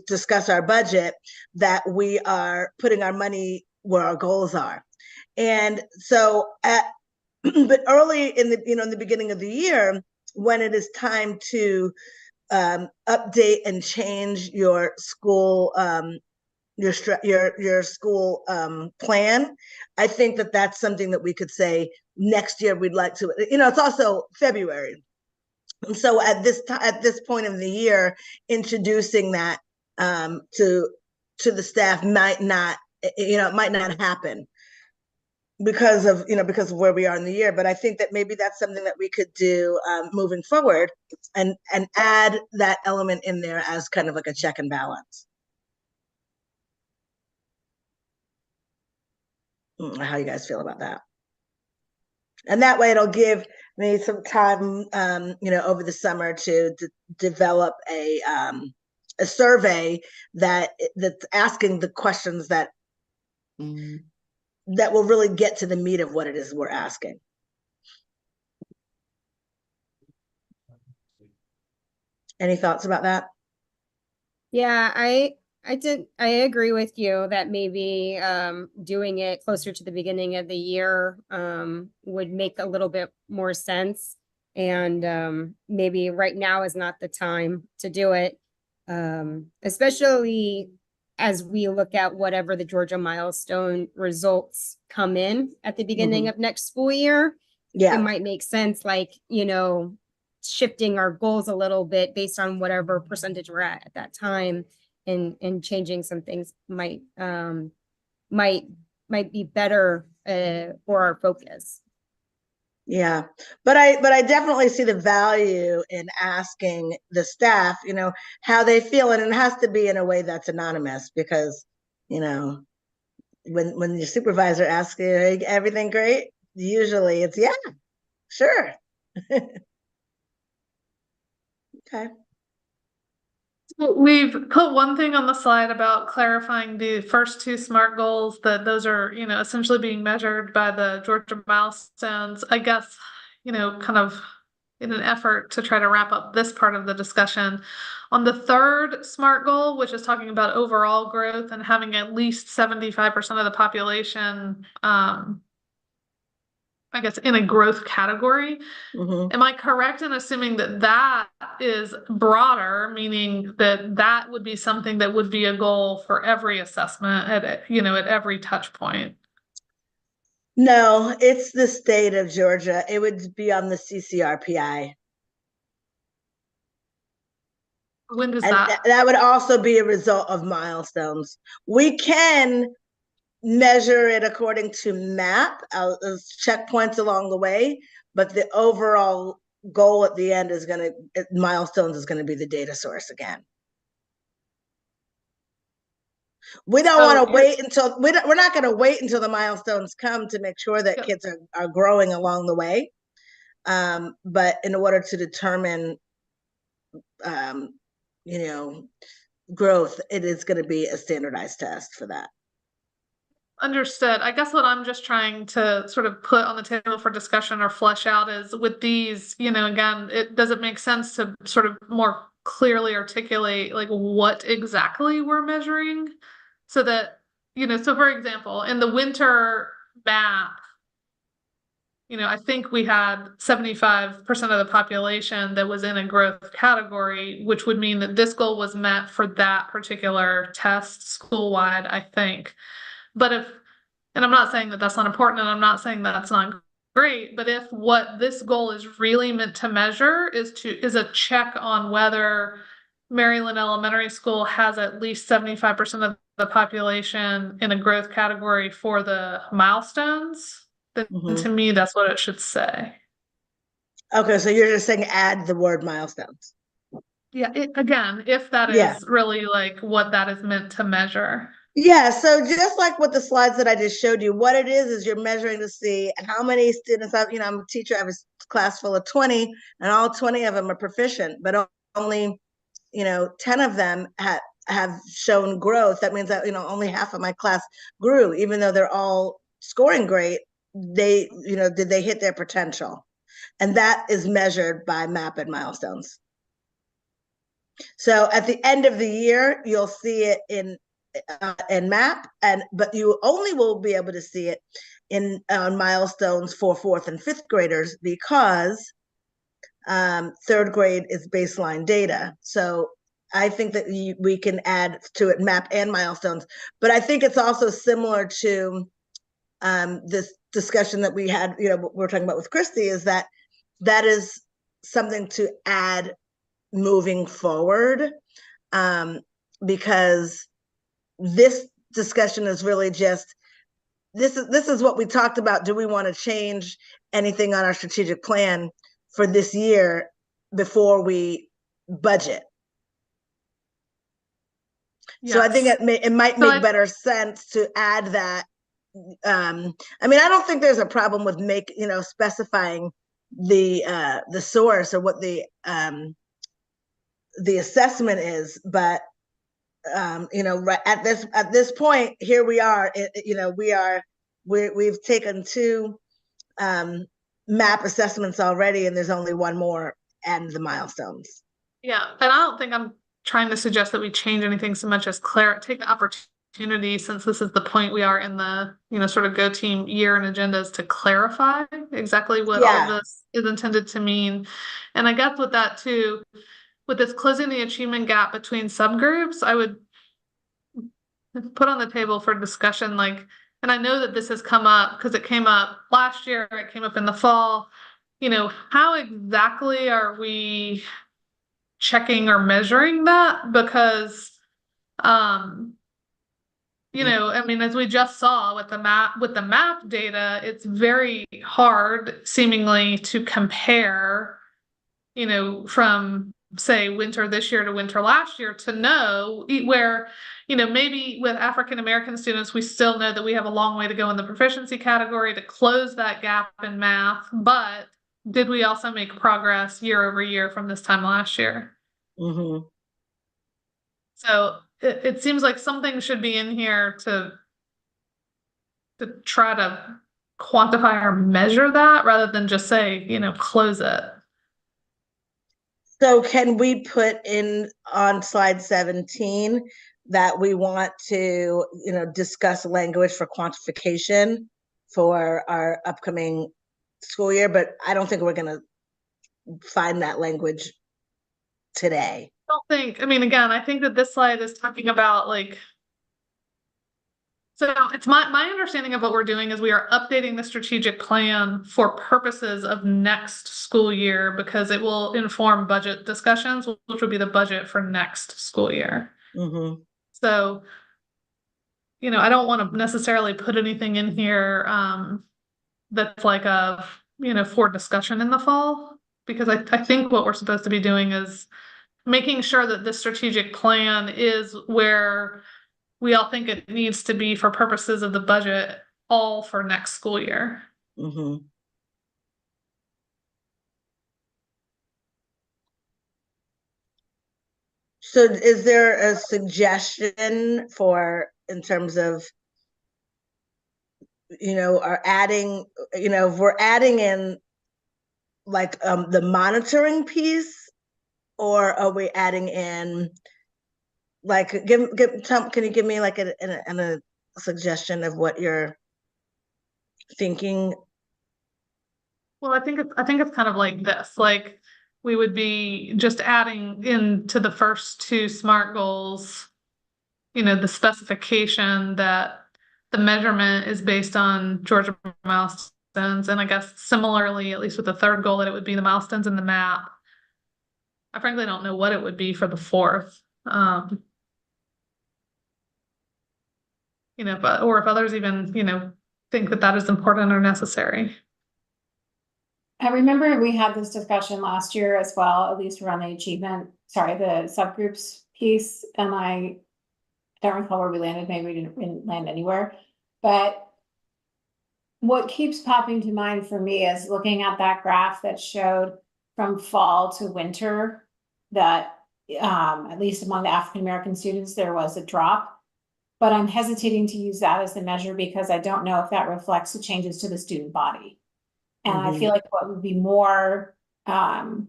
discuss our budget, that we are putting our money where our goals are. And so but early in the beginning of the year, when it is time to update and change your school your school plan, I think that that's something that we could say next year we'd like to. It's also February, and so at this point of the year, introducing that to the staff might not happen because of where we are in the year. But I think that maybe that's something that we could do moving forward, and add that element in there as kind of like a check and balance. How you guys feel about that? And that way it'll give me some time, over the summer to develop a survey that's asking the questions that will really get to the meat of what it is we're asking. Any thoughts about that? Yeah, I agree with you that maybe doing it closer to the beginning of the year would make a little bit more sense. And maybe right now is not the time to do it. Especially as we look at whatever the Georgia milestone results come in at the beginning of next school year. It Yeah. might make sense, like, shifting our goals a little bit based on whatever percentage we're at that time, and changing some things might be better for our focus. Yeah, but I definitely see the value in asking the staff, how they feel, and it has to be in a way that's anonymous, because, when your supervisor asks you, "Hey, everything great?" Usually it's, yeah, sure. Okay. We've put one thing on the slide about clarifying the first two SMART goals, that those are, essentially being measured by the Georgia milestones. I guess, kind of in an effort to try to wrap up this part of the discussion. On the third SMART goal, which is talking about overall growth and having at least 75% of the population, I guess, in a growth category. Am I correct in assuming that that is broader, meaning that that would be something that would be a goal for every assessment at every touch point? No, it's the state of Georgia. It would be on the CCRPI. When does And that? that would also be a result of milestones. We can measure it according to MAP, checkpoints along the way, but the overall goal at the end is milestones is going to be the data source again. We don't want to wait until we're not going to wait until the milestones come to make sure that kids are growing along the way. But in order to determine, growth, it is going to be a standardized test for that. Understood. I guess what I'm just trying to sort of put on the table for discussion or flesh out is, with these, again, does it make sense to sort of more clearly articulate like what exactly we're measuring, so that, so for example, in the winter map, I think we had 75% of the population that was in a growth category, which would mean that this goal was met for that particular test school-wide, I think. But and I'm not saying that that's not important, and I'm not saying that that's not great, but if what this goal is really meant to measure is a check on whether Maryland Elementary School has at least 75% of the population in a growth category for the milestones, then to me, that's what it should say. Okay, so you're just saying add the word milestones. Yeah, again, if that is really like what that is meant to measure. Yeah, so just like with the slides that I just showed you, what it is you're measuring to see how many students I'm a teacher, I have a class full of 20, and all 20 of them are proficient, but only, 10 of them have shown growth. That means that, only half of my class grew, even though they're all scoring great. Did they hit their potential? And that is measured by MAP and milestones. So at the end of the year, you'll see it in MAP, but you only will be able to see it in milestones for 4th and 5th graders, because 3rd grade is baseline data. So I think that we can add to it MAP and milestones, but I think it's also similar to this discussion that we had, we're talking about with Christy, is that is something to add moving forward, because this discussion is really just, this is what we talked about. Do we want to change anything on our strategic plan for this year before we budget? Yes. So I think it might make better sense to add that. I don't think there's a problem with specifying the source or what the assessment is, but right at this point, here we are. We've taken 2 MAP assessments already, and there's only one more, and the milestones. Yeah, and I don't think I'm trying to suggest that we change anything so much as take the opportunity, since this is the point we are in the, sort of go team year and agendas, to clarify exactly what all of Yeah. this is intended to mean. And I guess with that too, with this closing the achievement gap between subgroups, I would put on the table for discussion, like, and I know that this has come up because it came up last year, it came up in the fall, how exactly are we checking or measuring that? Because I mean, as we just saw with the map data, it's very hard seemingly to compare, from say winter this year to winter last year, to know where, maybe with African American students, we still know that we have a long way to go in the proficiency category to close that gap in math, but did we also make progress year over year from this time last year? Mm-hmm. So it seems like something should be in here to try to quantify or measure that, rather than just say, close it. So can we put in on slide 17 that we want to, discuss language for quantification for our upcoming school year? But I don't think we're going to find that language today. I mean, again, I think that this slide is talking about, like, so it's my understanding of what we're doing is we are updating the strategic plan for purposes of next school year, because it will inform budget discussions, which will be the budget for next school year. Mm-hmm. So, I don't want to necessarily put anything in here that's like for discussion in the fall, because I think what we're supposed to be doing is making sure that the strategic plan is where we all think it needs to be for purposes of the budget, all for next school year. Mm-hmm. So is there a suggestion for, in terms of, are adding, if we're adding in like the monitoring piece, or are we adding in like, can you give me like a suggestion of what you're thinking? Well, I think it's kind of like this. Like, we would be just adding into the first two SMART goals, the specification that the measurement is based on Georgia milestones. And I guess similarly, at least with the third goal, that it would be the milestones in the map. I frankly don't know what it would be for the fourth. Or if others even, think that is important or necessary. I remember we had this discussion last year as well, at least around the the subgroups piece, and I don't recall where we landed. Maybe we didn't land anywhere, but what keeps popping to mind for me is looking at that graph that showed from fall to winter that at least among the African American students, there was a drop. But I'm hesitating to use that as the measure because I don't know if that reflects the changes to the student body. And I feel like what would be more, the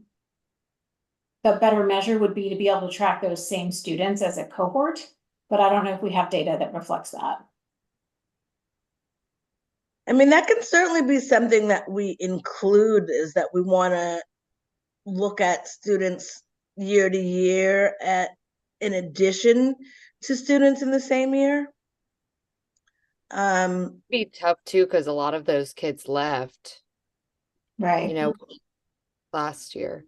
better measure would be to be able to track those same students as a cohort, but I don't know if we have data that reflects that. I mean, that can certainly be something that we include, is that we want to look at students year to year in addition to students in the same year. Be tough too, because a lot of those kids left, Right. last year.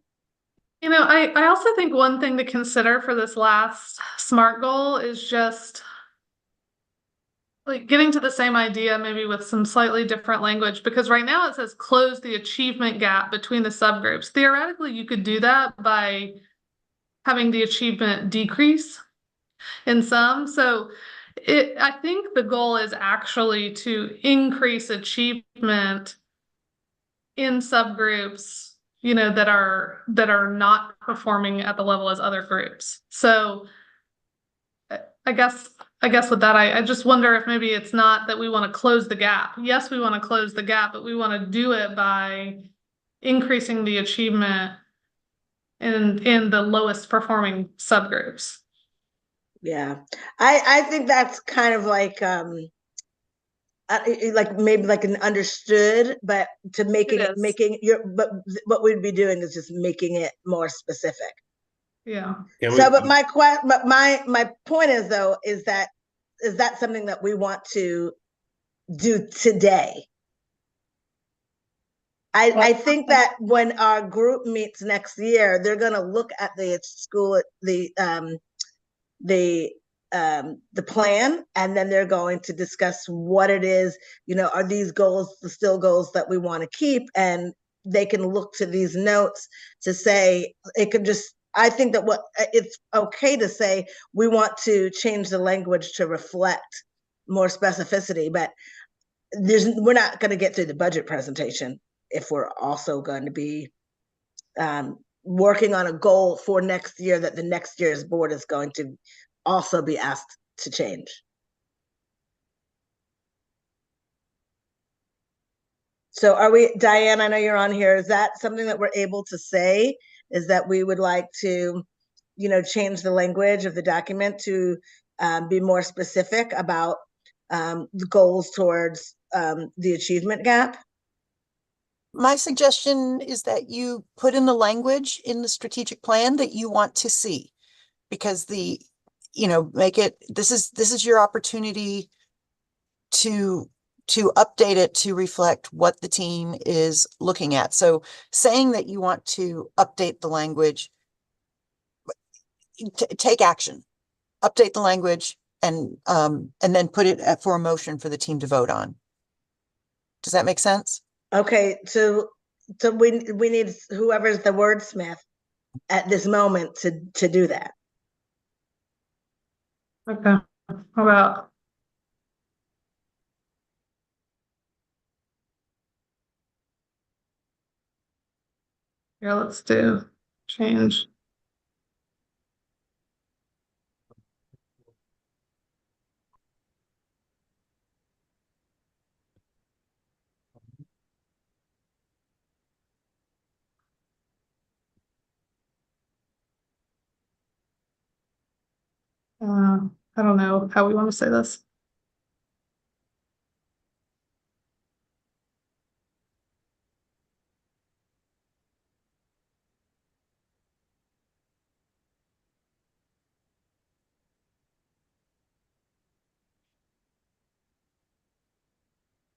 I also think one thing to consider for this last SMART goal is just like getting to the same idea, maybe with some slightly different language, because right now it says close the achievement gap between the subgroups. Theoretically, you could do that by having the achievement decrease in some. So I think the goal is actually to increase achievement in subgroups, that are not performing at the level as other groups. So I guess with that, I just wonder if maybe it's not that we want to close the gap. Yes, we want to close the gap, but we want to do it by increasing the achievement in the lowest performing subgroups. Yeah, I think that's kind of like maybe like an understood, but to It is. but what we'd be doing is just making it more specific. Yeah. But my point is though, is that something that we want to do today? I think that when our group meets next year, they're going to look at the plan, and then they're going to discuss what it is, are these goals still goals that we want to keep? And they can look to these notes to say, I think that it's okay to say we want to change the language to reflect more specificity, but we're not going to get through the budget presentation if we're also going to be working on a goal for next year that the next year's board is going to also be asked to change. So are we, Diane, I know you're on here. Is that something that we're able to say, is that we would like to, change the language of the document to be more specific about the goals towards the achievement gap? My suggestion is that you put in the language in the strategic plan that you want to see, because make it, this is your opportunity to update it to reflect what the team is looking at. So saying that you want to update the language, take action, update the language, and then put it for a motion for the team to vote on. Does that make sense? Okay, so we need whoever's the wordsmith at this moment to do that. Okay. How about? Here, let's do change. I don't know how we want to say this.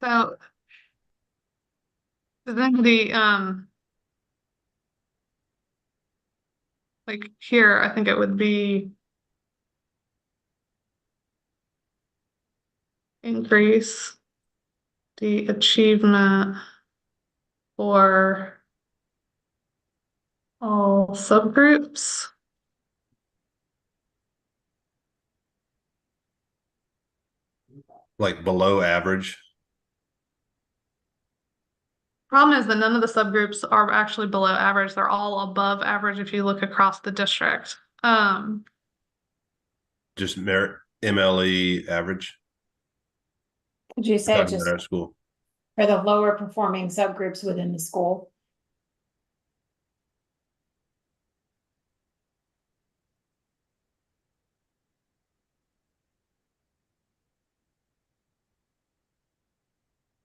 So then like here, I think it would be increase the achievement for all subgroups. Like below average. Problem is that none of the subgroups are actually below average. They're all above average if you look across the district. Just merit MLE average. Could you say Talking just about our school. for the lower performing subgroups within the school?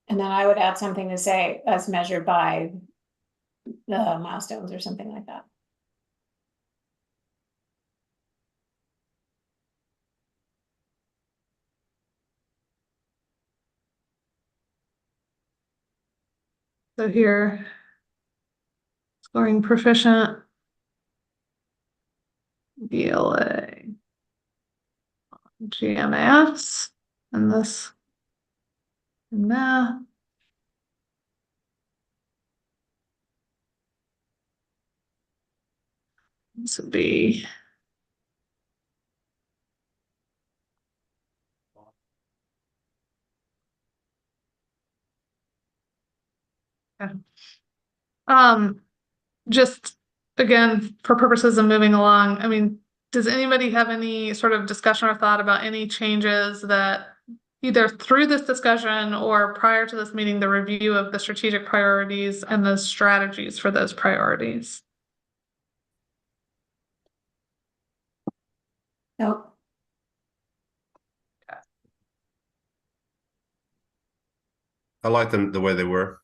And then I would add something to say as measured by the milestones or something like that. So here, scoring proficient, BLA, GMAS, and this, and that. This would be just again, for purposes of moving along, I mean, does anybody have any sort of discussion or thought about any changes that either through this discussion or prior to this meeting, the review of the strategic priorities and the strategies for those priorities? Nope. I like them the way they were.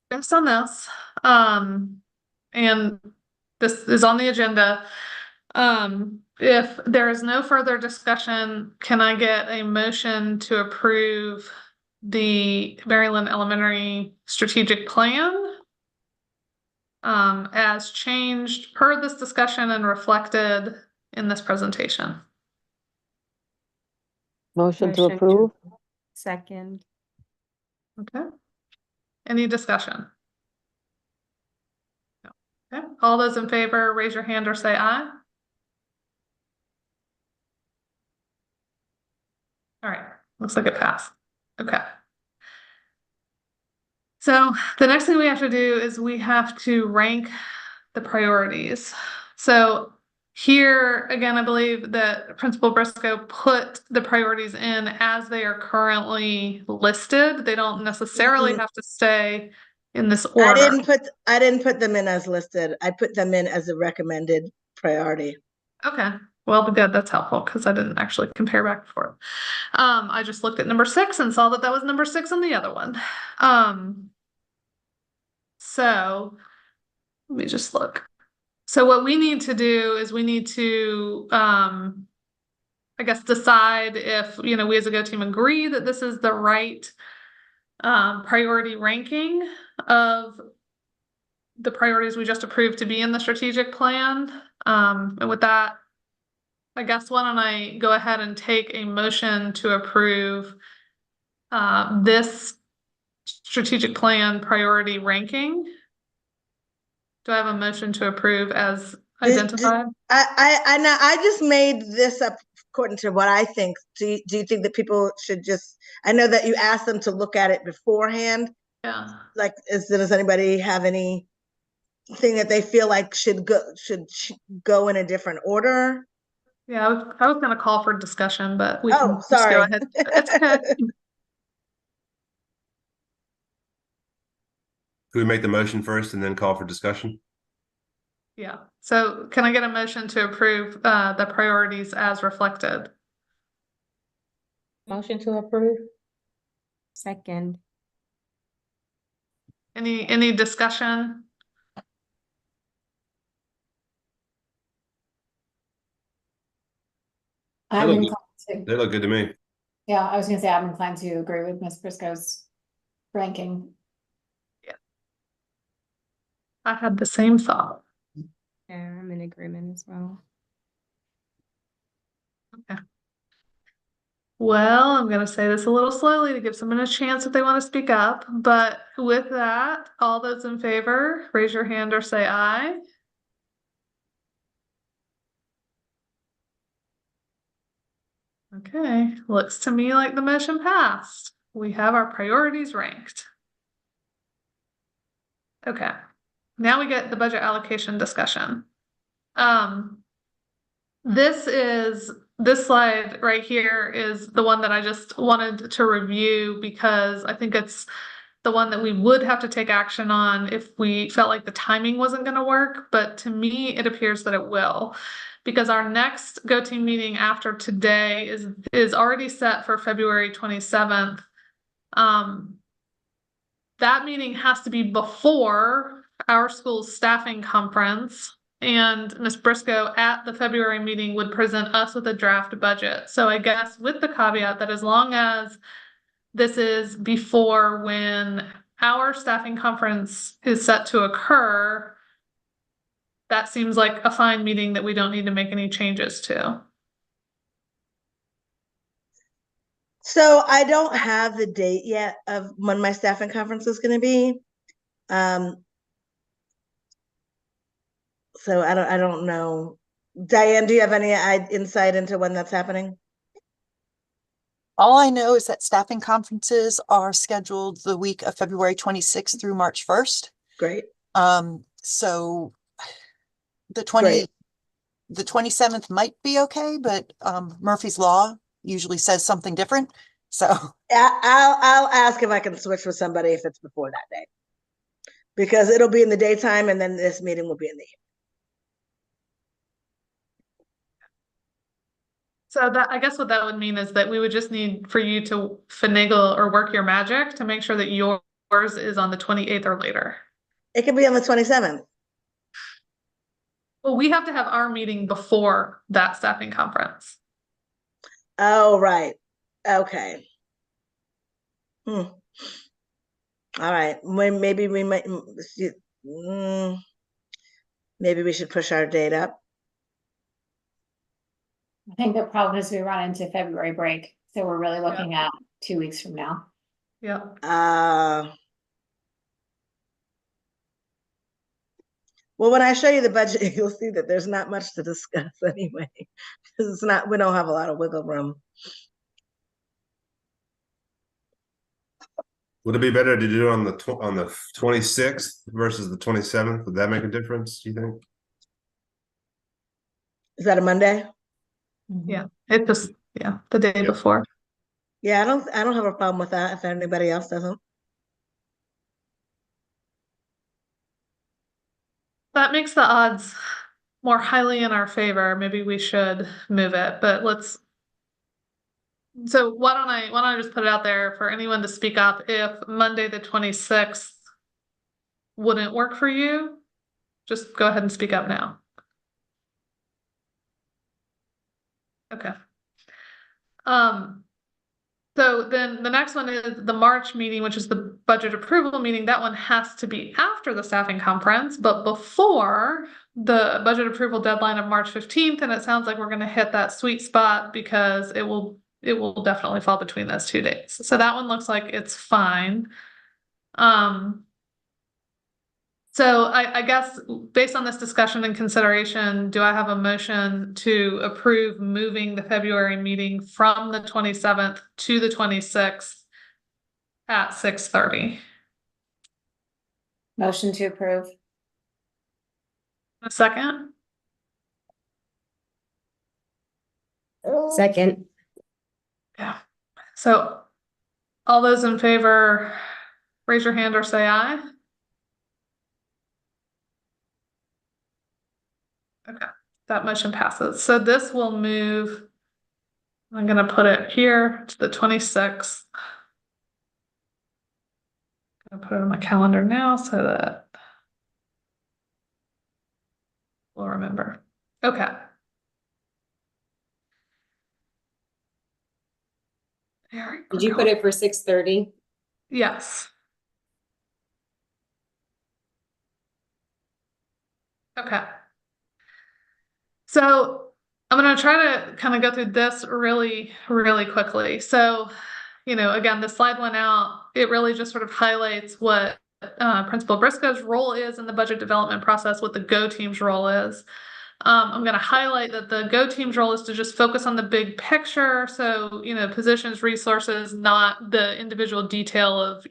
Based on this, and this is on the agenda. If there is no further discussion, can I get a motion to approve the Maryland Elementary Strategic Plan as changed per this discussion and reflected in this presentation? Motion to approve? Second. Okay. Any discussion? No. Okay. All those in favor, raise your hand or say aye. All right. Looks like it passed. Okay. So the next thing we have to do is we have to rank the priorities. So here, again, I believe that Principal Briscoe put the priorities in as they are currently listed. They don't necessarily have to stay in this order. I didn't put them in as listed. I put them in as a recommended priority. Okay. Well, good. That's helpful because I didn't actually compare back and forth. I just looked at number 6 and saw that that was number 6 on the other one. So let me just look. So what we need to do is we need to, I guess, decide if, we as a Go team agree that this is the right priority ranking of the priorities we just approved to be in the strategic plan. And with that, I guess why don't I go ahead and take a motion to approve this strategic plan priority ranking. Do I have a motion to approve as identified? I just made this up according to what I think. Do you think that people should just, I know that you asked them to look at it beforehand. Yeah. Like, does anybody have anything that they feel like should go in a different order? Yeah, I was going to call for discussion, but we can just sorry. go ahead. It's okay. Could we make the motion first and then call for discussion? Yeah. So can I get a motion to approve the priorities as reflected? Motion to approve? Second. Any discussion? I'm look inclined to, They look good to me. yeah, I was gonna say I'm inclined to agree with Ms. Briscoe's ranking. I had the same thought. Yeah, I'm in agreement as well. Okay. Well, I'm going to say this a little slowly to give someone a chance if they want to speak up. But with that, all those in favor, raise your hand or say aye. Okay, looks to me like the motion passed. We have our priorities ranked. Okay, now we get the budget allocation discussion. This slide right here is the one that I just wanted to review because I think it's the one that we would have to take action on if we felt like the timing wasn't going to work. But to me, it appears that it will, because our next Go Team meeting after today is already set for February 27th. That meeting has to be before our school's staffing conference, and Ms. Briscoe at the February meeting would present us with a draft budget. So I guess with the caveat that as long as this is before when our staffing conference is set to occur, that seems like a fine meeting that we don't need to make any changes to. So I don't have the date yet of when my staffing conference is going to be. So I don't know. Diane, do you have any insight into when that's happening? All I know is that staffing conferences are scheduled the week of February 26th through March 1st. Great. So the Great. the 27th might be okay, but Murphy's Law usually says something different. So I'll ask if I can switch with somebody if it's before that day. because it'll be in the daytime and then this meeting will be in the evening. So that, I guess what that would mean is that we would just need for you to finagle or work your magic to make sure that yours is on the 28th or later. It could be on the 27th. Well, we have to have our meeting before that staffing conference. Oh, right. Okay. All right. Maybe we might, maybe we should push our date up. I think the problem is we run into February break, so we're really looking at 2 weeks from now. Yeah. Well, when I show you the budget, you'll see that there's not much to discuss anyway. It's not, we don't have a lot of wiggle room. Would it be better to do it on the 26th versus the 27th? Would that make a difference, do you think? Is that a Monday? Yeah. It just, yeah, the day before. Yeah, I don't have a problem with that if anybody else doesn't. That makes the odds more highly in our favor. Maybe we should move it, but let's. So why don't I just put it out there for anyone to speak up if Monday the 26th wouldn't work for you? Just go ahead and speak up now. Okay. So then the next one is the March meeting, which is the budget approval meeting. That one has to be after the staffing conference, but before the budget approval deadline of March 15th. And it sounds like we're going to hit that sweet spot because it will definitely fall between those 2 days. So that one looks like it's fine. So I guess based on this discussion and consideration, do I have a motion to approve moving the February meeting from the 27th to the 26th at 6:30? Motion to approve. A second? Second. Yeah. So all those in favor, raise your hand or say aye. Okay, that motion passes. So this will move, I'm going to put it here to the 26th. I'm going to put it on my calendar now so that we'll remember. Okay. There we Did you go. put it for 6:30? Yes. Okay. So I'm going to try to kind of go through this really, really quickly. So, again, the slide went out. It really just sort of highlights what Principal Briscoe's role is in the budget development process, what the Go team's role is. I'm going to highlight that the Go team's role is to just focus on the big picture. So, positions, resources, not the individual detail of,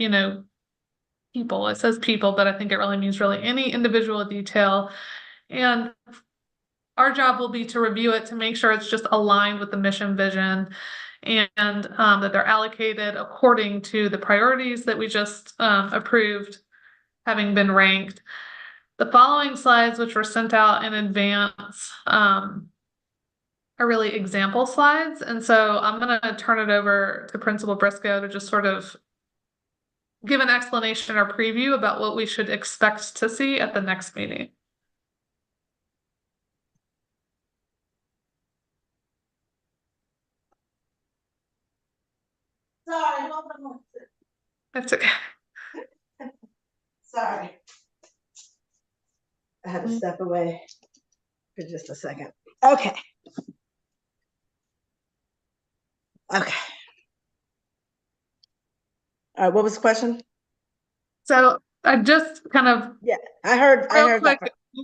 people. It says people, but I think it really means any individual detail. And our job will be to review it to make sure it's just aligned with the mission vision and that they're allocated according to the priorities that we just approved, having been ranked. The following slides, which were sent out in advance, are really example slides. And so I'm going to turn it over to Principal Briscoe to just sort of give an explanation or preview about what we should expect to see at the next meeting. Sorry, hold on. That's okay. Sorry. I had to step away for just a second. Okay. Okay. All right, what was the question? So I just kind of I heard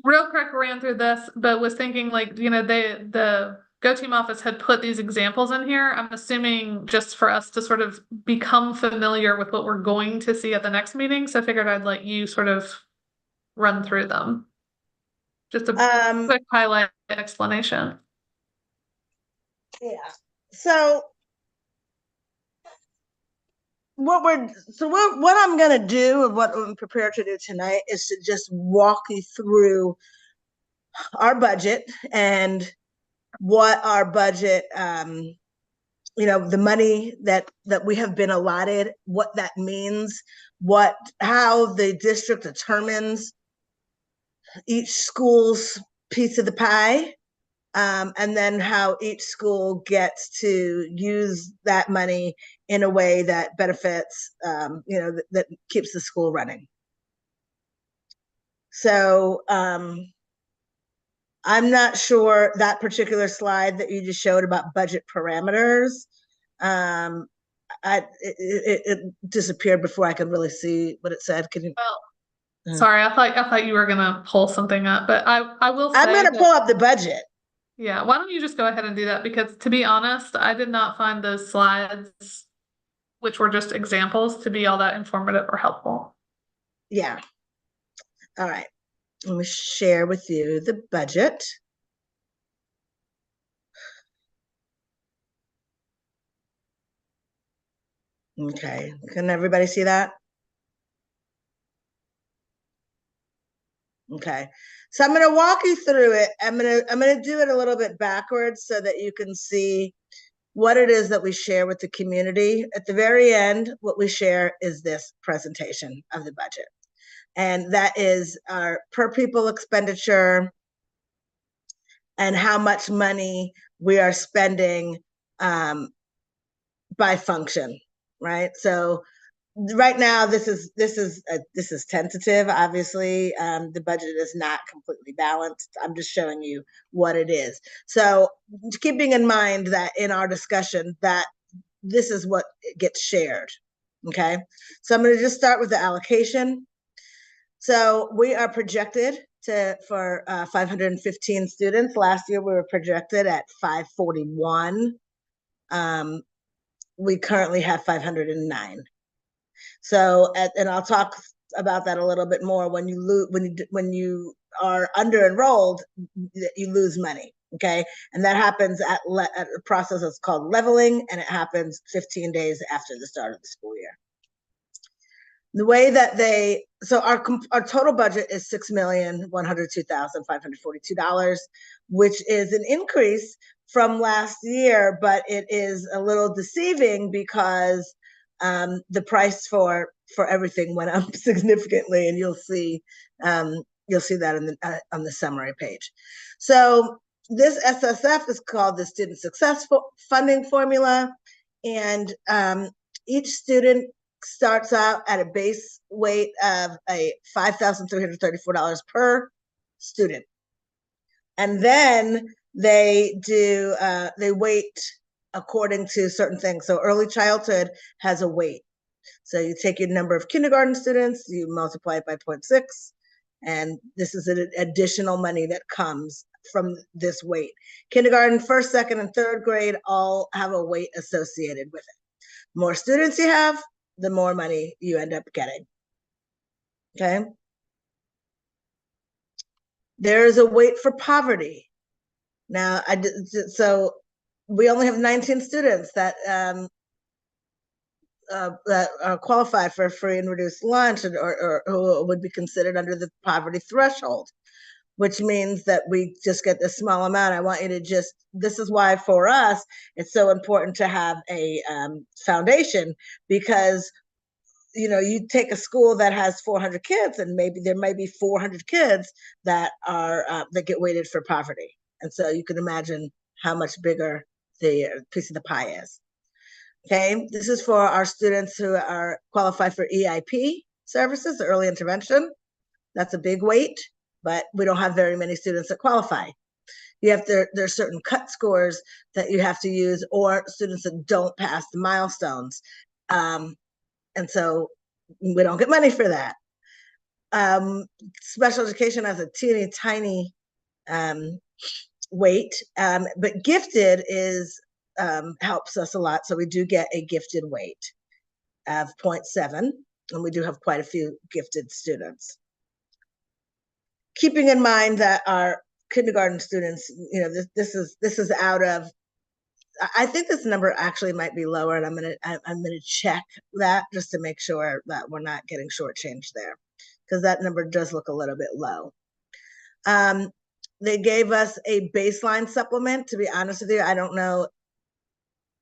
real quick ran through this, but was thinking the Go Team office had put these examples in here. I'm assuming just for us to sort of become familiar with what we're going to see at the next meeting. So I figured I'd let you sort of run through them. Just a quick highlight explanation. Yeah. So what I'm gonna do and what I'm prepared to do tonight is to just walk you through our budget and what our budget, the money that we have been allotted, what that means, how the district determines each school's piece of the pie, and then how each school gets to use that money in a way that benefits, that keeps the school running. So I'm not sure that particular slide that you just showed about budget parameters. It disappeared before I could really see what it said. Can you? Well, sorry, I thought you were gonna pull something up, but I will say I'm gonna pull up the budget. Yeah, why don't you just go ahead and do that? Because to be honest, I did not find those slides, which were just examples, to be all that informative or helpful. Yeah. All right. Let me share with you the budget. Okay, can everybody see that? Okay, so I'm going to walk you through it. I'm going to do it a little bit backwards so that you can see what it is that we share with the community. At the very end, what we share is this presentation of the budget, and that is our per pupil expenditure and how much money we are spending by function, right? So right now, this is tentative. Obviously, the budget is not completely balanced. I'm just showing you what it is. So keeping in mind that in our discussion that this is what gets shared. Okay, so I'm going to just start with the allocation. So we are projected for 515 students. Last year we were projected at 541. We currently have 509. So, and I'll talk about that a little bit more. When you are under enrolled, you lose money. Okay, and that happens at a process that's called leveling, and it happens 15 days after the start of the school year. The way that our total budget is $6,102,542, which is an increase from last year, but it is a little deceiving because the price for everything went up significantly, and you'll see that on the summary page. So this SSF is called the Student Success Funding Formula, and each student starts out at a base weight of a $5,334 per student, and then they weight according to certain things. So early childhood has a weight. So you take your number of kindergarten students, you multiply it by 0.6, and this is an additional money that comes from this weight. Kindergarten, first, second, and third grade all have a weight associated with it. More students you have, the more money you end up getting. Okay. There is a weight for poverty. Now, so we only have 19 students that qualify for free and reduced lunch, or who would be considered under the poverty threshold, which means that we just get this small amount. I want you to this is why for us, it's so important to have a foundation, because you take a school that has 400 kids, and maybe there might be 400 kids that get weighted for poverty. And so you can imagine how much bigger the piece of the pie is. Okay, this is for our students who are qualified for EIP services, early intervention. That's a big weight, but we don't have very many students that qualify. There's certain cut scores that you have to use, or students that don't pass the milestones. And so we don't get money for that. Special education has a teeny tiny weight, but gifted helps us a lot. So we do get a gifted weight of 0.7, and we do have quite a few gifted students. Keeping in mind that our kindergarten students, this is out of I think this number actually might be lower, and I'm gonna check that just to make sure that we're not getting shortchanged there, because that number does look a little bit low. They gave us a baseline supplement. To be honest with you, I don't know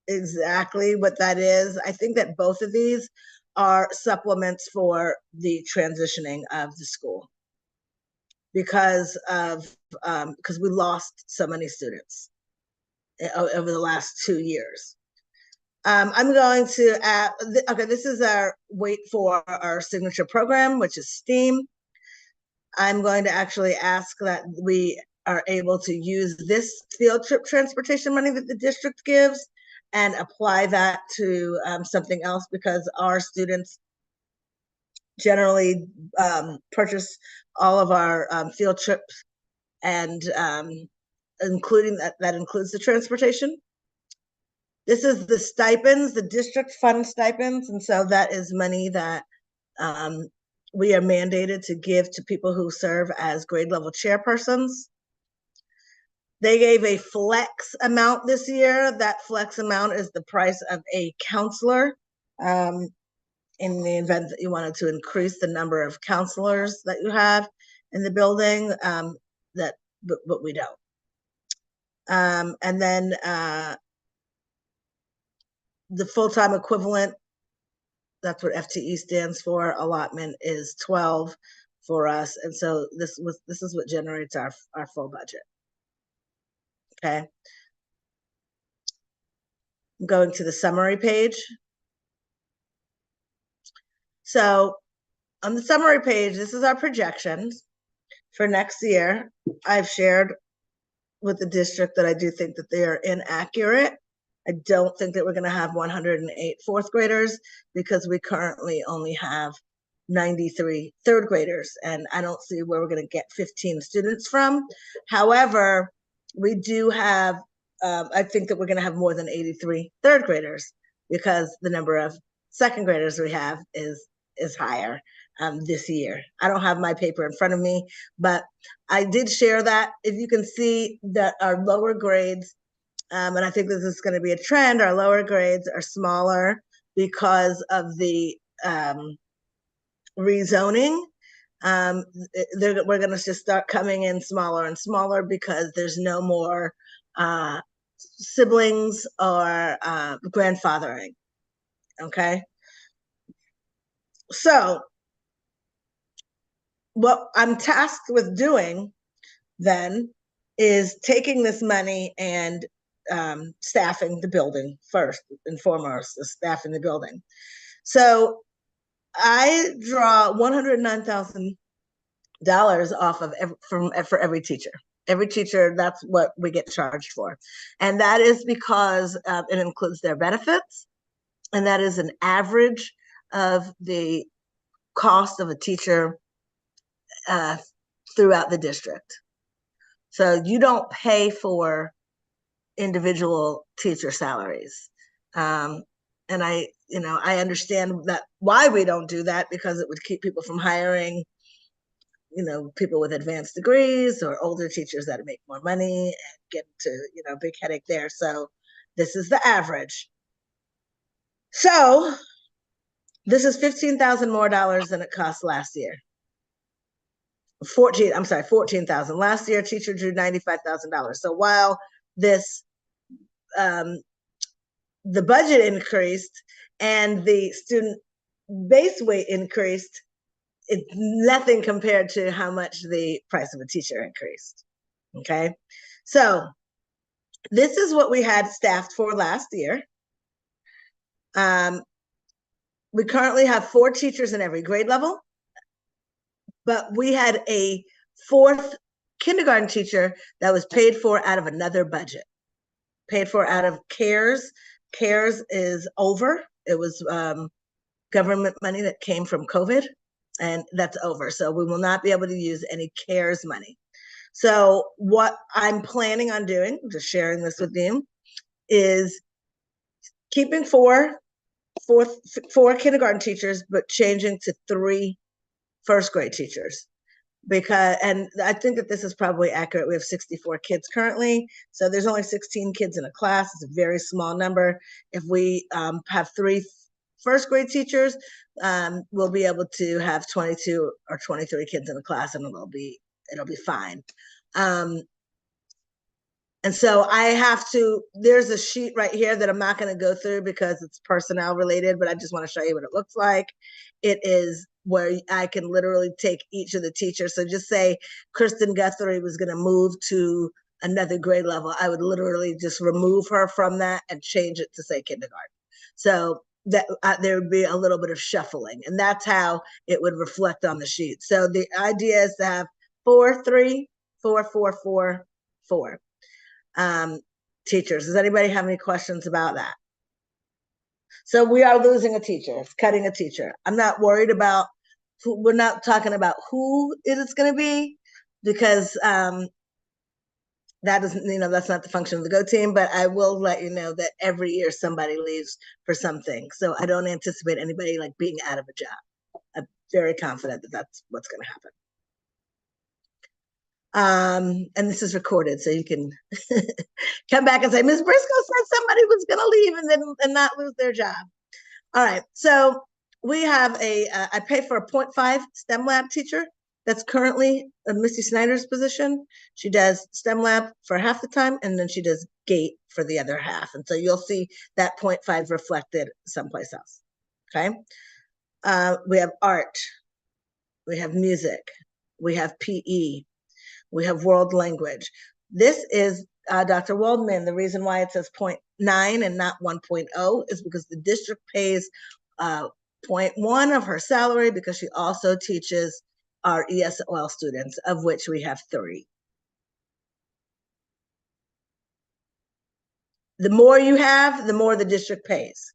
exactly what that is. I think that both of these are supplements for the transitioning of the school because we lost so many students over the last 2 years. I'm going to add, okay, this is our wait for our signature program, which is STEAM. I'm going to actually ask that we are able to use this field trip transportation money that the district gives and apply that to something else, because our students generally purchase all of our field trips, and including that includes the transportation. This is the stipends, the district fund stipends, and so that is money that we are mandated to give to people who serve as grade level chairpersons. They gave a flex amount this year. That flex amount is the price of a counselor in the event that you wanted to increase the number of counselors that you have in the building, but we don't. And then the full-time equivalent, that's what FTE stands for, allotment is 12 for us. And so this is what generates our full budget. Okay. I'm going to the summary page. So on the summary page, this is our projections for next year. I've shared with the district that I do think that they are inaccurate. I don't think that we're going to have 108 fourth graders because we currently only have 93 third graders, and I don't see where we're going to get 15 students from. However, we do have, I think that we're going to have more than 83 third graders because the number of second graders we have is higher this year. I don't have my paper in front of me, but I did share that. If you can see that our lower grades, and I think this is going to be a trend, our lower grades are smaller because of the rezoning. We're going to just start coming in smaller and smaller because there's no more siblings or grandfathering. Okay. So what I'm tasked with doing then is taking this money and staffing the building first and foremost, staffing the building. So I draw $109,000 off of for every teacher. Every teacher, that's what we get charged for. And that is because it includes their benefits. And that is an average of the cost of a teacher throughout the district. So you don't pay for individual teacher salaries. And I understand that why we don't do that, because it would keep people from hiring, people with advanced degrees or older teachers that make more money and get to, big headache there. So this is the average. So this is $15,000 more than it cost last year. 14,000. Last year, teacher drew $95,000. So while this, the budget increased and the student base weight increased, it's nothing compared to how much the price of a teacher increased. Okay. So this is what we had staffed for last year. We currently have 4 teachers in every grade level, but we had a 4th kindergarten teacher that was paid for out of another budget, paid for out of CARES. CARES is over. It was government money that came from COVID, and that's over. So we will not be able to use any CARES money. So what I'm planning on doing, just sharing this with you, is keeping 4 kindergarten teachers, but changing to 3 first grade teachers. because, and I think that this is probably accurate. We have 64 kids currently. So there's only 16 kids in a class. It's a very small number. If we have 3 first grade teachers, we'll be able to have 22 or 23 kids in a class, and it'll be fine. And so I have to, there's a sheet right here that I'm not going to go through because it's personnel related, but I just want to show you what it looks like. It is where I can literally take each of the teachers. So just say Kristen Guthrie was going to move to another grade level. I would literally just remove her from that and change it to say kindergarten. So that there would be a little bit of shuffling, and that's how it would reflect on the sheet. So the idea is to have 4, 3, 4, 4, 4, 4 teachers. Does anybody have any questions about that? So we are losing a teacher, cutting a teacher. I'm not worried about we're not talking about who it is going to be, because that doesn't, that's not the function of the Go team, but I will let you know that every year somebody leaves for something. So I don't anticipate anybody like being out of a job. I'm very confident that that's what's going to happen. And this is recorded, so you can come back and say, Ms. Briscoe said somebody was going to leave and not lose their job. All right, so we have I pay for a 0.5 STEM lab teacher. That's currently Missy Snyder's position. She does STEM lab for half the time, and then she does GATE for the other half. And so you'll see that 0.5 reflected someplace else, okay? We have art, we have music, we have PE, we have world language. This is Dr. Waldman. The reason why it says 0.9 and not 1.0 is because the district pays 0.1 of her salary because she also teaches our ESOL students, of which we have 3. The more you have, the more the district pays.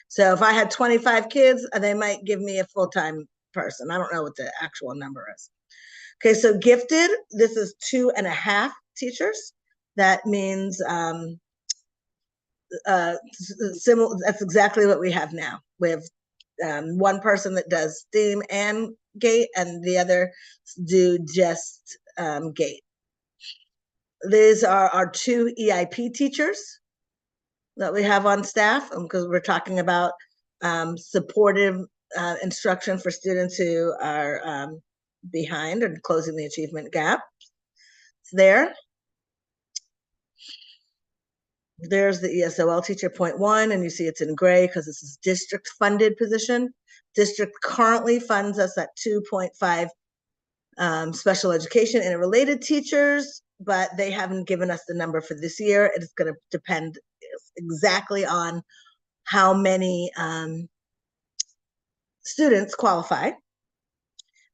So if I had 25 kids, they might give me a full-time person. I don't know what the actual number is. Okay, so gifted, this is 2.5 teachers. That means that's exactly what we have now. We have one person that does STEAM and GATE, and the other do just GATE. These are our 2 EIP teachers that we have on staff, because we're talking about supportive instruction for students who are behind and closing the achievement gap. It's there. There's the ESOL teacher 0.1, and you see it's in gray because this is district funded position. District currently funds us at 2.5 special education and related teachers, but they haven't given us the number for this year. It's going to depend exactly on how many students qualify.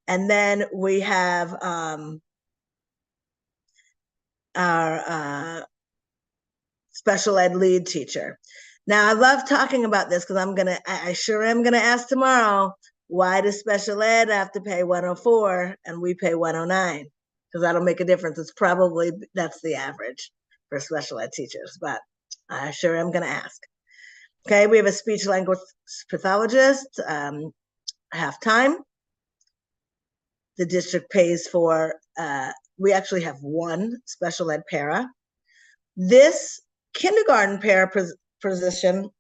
And then we have our special ed lead teacher. Now, I love talking about this because I sure am gonna ask tomorrow, why does special ed have to pay 104 and we pay 109? Because that'll make a difference. It's probably, that's the average for special ed teachers, but I sure am gonna ask. Okay, we have a speech language pathologist, half-time. The district pays for, we actually have 1 special ed para. This kindergarten para position,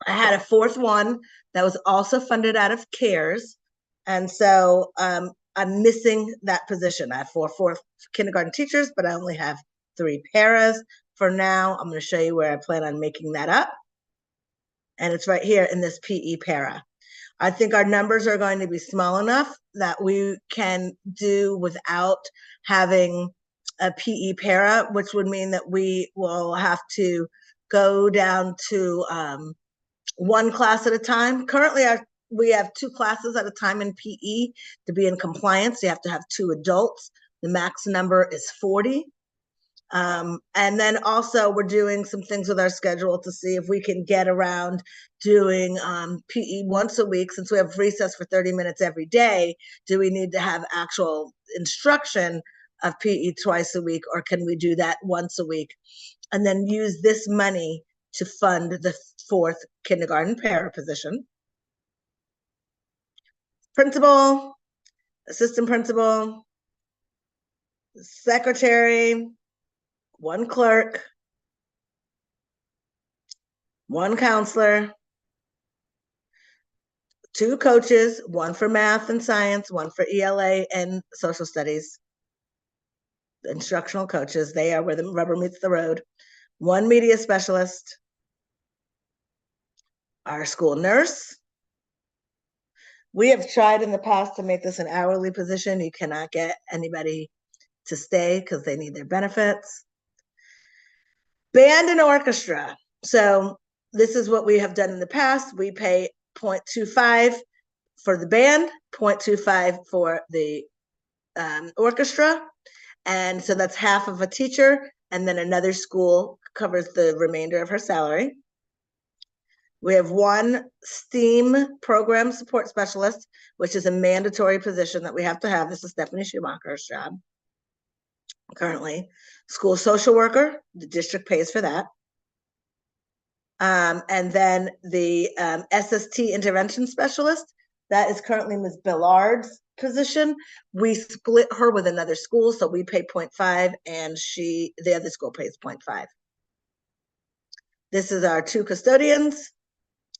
I had a 4th one that was also funded out of CARES. And so I'm missing that position. I have 4 kindergarten teachers, but I only have 3 paras. For now, I'm going to show you where I plan on making that up. And it's right here in this PE para. I think our numbers are going to be small enough that we can do without having a PE para, which would mean that we will have to go down to 1 class at a time. Currently, we have 2 classes at a time in PE. To be in compliance, you have to have 2 adults. The max number is 40. And then also we're doing some things with our schedule to see if we can get around doing PE once a week. Since we have recess for 30 minutes every day, do we need to have actual instruction of PE twice a week, or can we do that once a week and then use this money to fund the 4th kindergarten para position? Principal, assistant principal, secretary, 1 clerk, 1 counselor, 2 coaches, 1 for math and science, 1 for ELA and social studies. The instructional coaches, they are where the rubber meets the road. 1 media specialist, our school nurse. We have tried in the past to make this an hourly position. You cannot get anybody to stay because they need their benefits. Band and orchestra. So this is what we have done in the past. We pay 0.25 for the band, 0.25 for the orchestra. And so that's half of a teacher, and then another school covers the remainder of her salary. We have 1 STEAM program support specialist, which is a mandatory position that we have to have. This is Stephanie Schumacher's job currently. School social worker, the district pays for that. And then the SST intervention specialist, that is currently Ms. Billard's position. We split her with another school, so we pay 0.5 and the other school pays 0.5. This is our 2 custodians,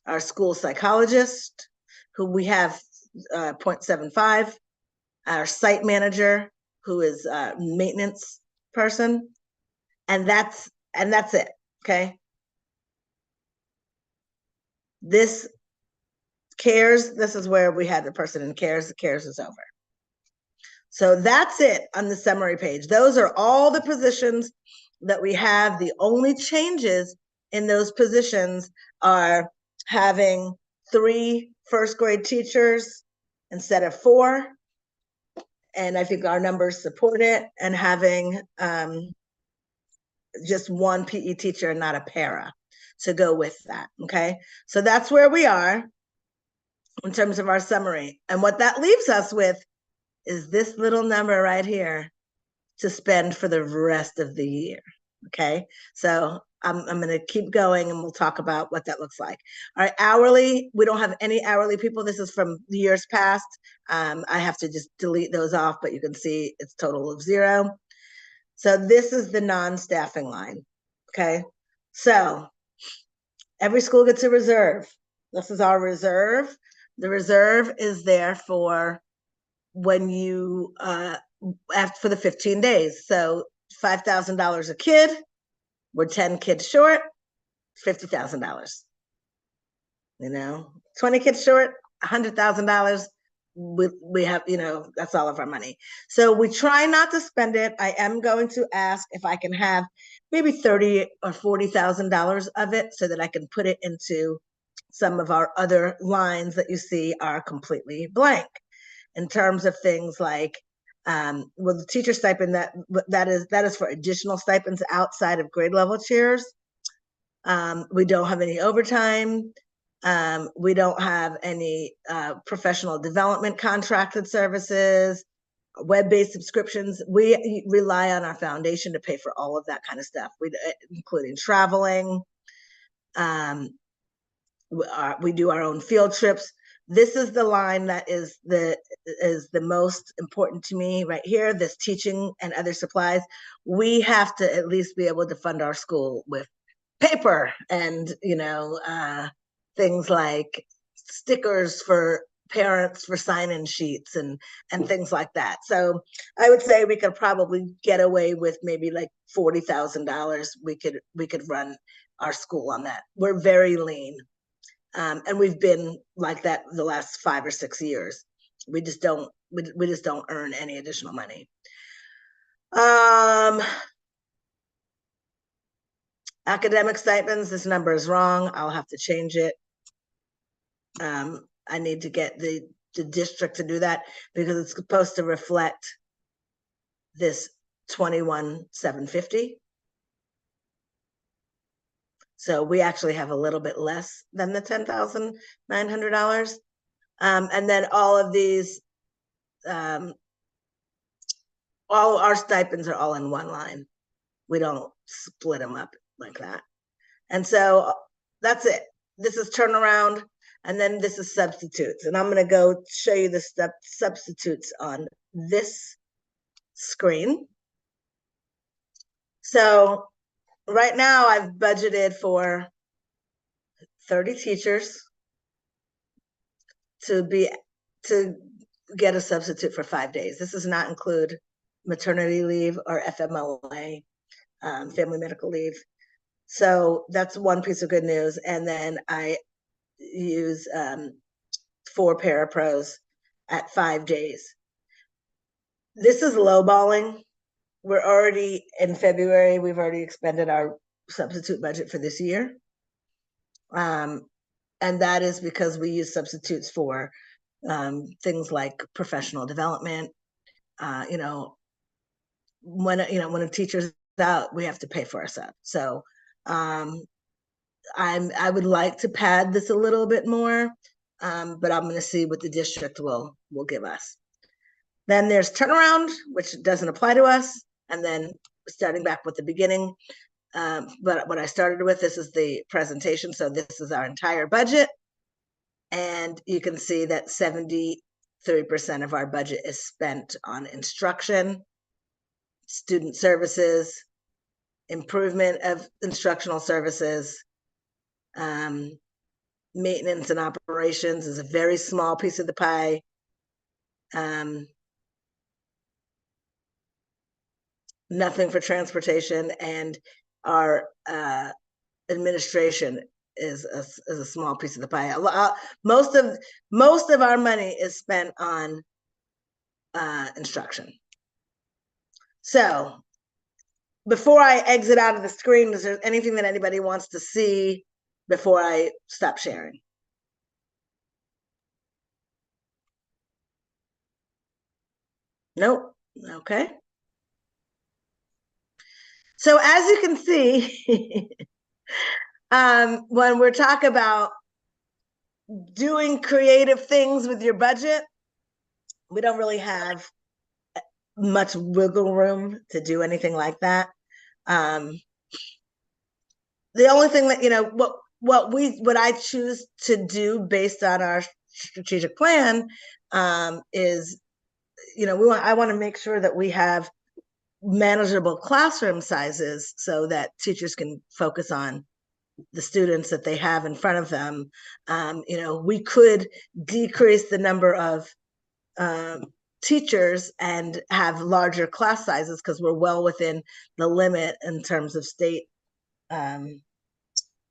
our school psychologist, who we have 0.75, our site manager, who is a maintenance person, and that's it, okay? This CARES, this is where we had the person in CARES. CARES is over. So that's it on the summary page. Those are all the positions that we have. The only changes in those positions are having 3 first grade teachers instead of 4. And I think our numbers support it, and having just 1 PE teacher and not a para to go with that, okay? So that's where we are in terms of our summary. And what that leaves us with is this little number right here to spend for the rest of the year, okay? So I'm gonna keep going and we'll talk about what that looks like. All right, hourly, we don't have any hourly people. This is from years past. I have to just delete those off, but you can see it's total of 0. So this is the non-staffing line, okay? So every school gets a reserve. This is our reserve. The reserve is there for when you, after for the 15 days. So $5,000 a kid, we're 10 kids short, $50,000. You know, 20 kids short, $100,000. We have, you know, that's all of our money. So we try not to spend it. I am going to ask if I can have maybe $30,000 or $40,000 of it so that I can put it into some of our other lines that you see are completely blank in terms of things like, well, the teacher stipend, that is for additional stipends outside of grade level chairs. We don't have any overtime. We don't have any professional development contracted services, web-based subscriptions. We rely on our foundation to pay for all of that kind of stuff, including traveling. We do our own field trips. This is the line that is the most important to me right here, this teaching and other supplies. We have to at least be able to fund our school with paper and, you know, things like stickers for parents for sign-in sheets and things like that. So I would say we could probably get away with maybe like $40,000. We could run our school on that. We're very lean. And we've been like that the last 5 or 6 years. We just don't earn any additional money. Academic stipends, this number is wrong. I'll have to change it. I need to get the district to do that because it's supposed to reflect this 21,750. So we actually have a little bit less than the $10,900. And then all of these, all our stipends are all in one line. We don't split them up like that. And so that's it. This is turnaround, and then this is substitutes. And I'm going to go show you the substitutes on this screen. So right now I've budgeted for 30 teachers to get a substitute for 5 days. This does not include maternity leave or FMLA, family medical leave. So that's one piece of good news. And then I use 4 parapros at 5 days. This is lowballing. We're already in February. We've already expended our substitute budget for this year. And that is because we use substitutes for things like professional development. When a teacher's out, we have to pay for our sub. So I would like to pad this a little bit more, but I'm going to see what the district will give us. Then there's turnaround, which doesn't apply to us, and then starting back with the beginning. But what I started with, this is the presentation. So this is our entire budget. And you can see that 73% of our budget is spent on instruction, student services, improvement of instructional services, maintenance and operations is a very small piece of the pie. Nothing for transportation, and our administration is a small piece of the pie. Most of our money is spent on instruction. So before I exit out of the screen, is there anything that anybody wants to see before I stop sharing? Nope. Okay. So as you can see, when we're talking about doing creative things with your budget, we don't really have much wiggle room to do anything like that. The only thing that, what I choose to do based on our strategic plan is, I want to make sure that we have manageable classroom sizes so that teachers can focus on the students that they have in front of them. We could decrease the number of teachers and have larger class sizes because we're well within the limit in terms of state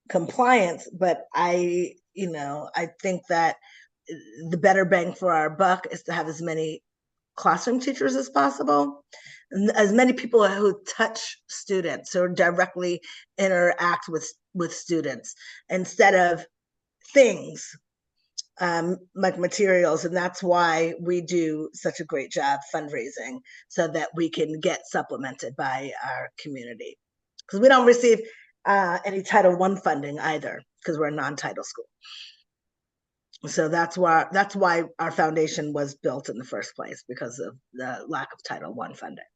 compliance. But I think that the better bang for our buck is to have as many classroom teachers as possible, and as many people who touch students or directly interact with students instead of things like materials. And that's why we do such a great job fundraising, so that we can get supplemented by our community, because we don't receive any Title I funding either, because we're a non-title school. So that's why our foundation was built in the first place, because of the lack of Title I funding.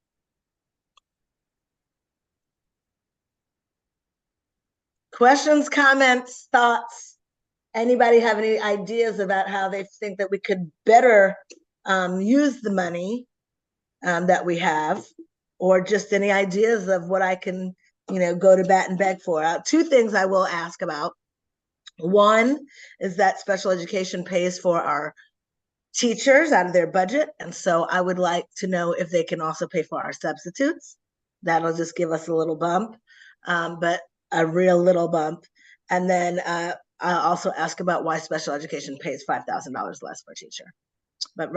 Questions, comments, thoughts? Anybody have any ideas about how they think that we could better use the money that we have, or just any ideas of what I can, go to bat and beg for? 2 things I will ask about. One is that special education pays for our teachers out of their budget. And so I would like to know if they can also pay for our substitutes. That'll just give us a little bump, but a real little bump. And then I'll also ask about why special education pays $5,000 less per teacher. But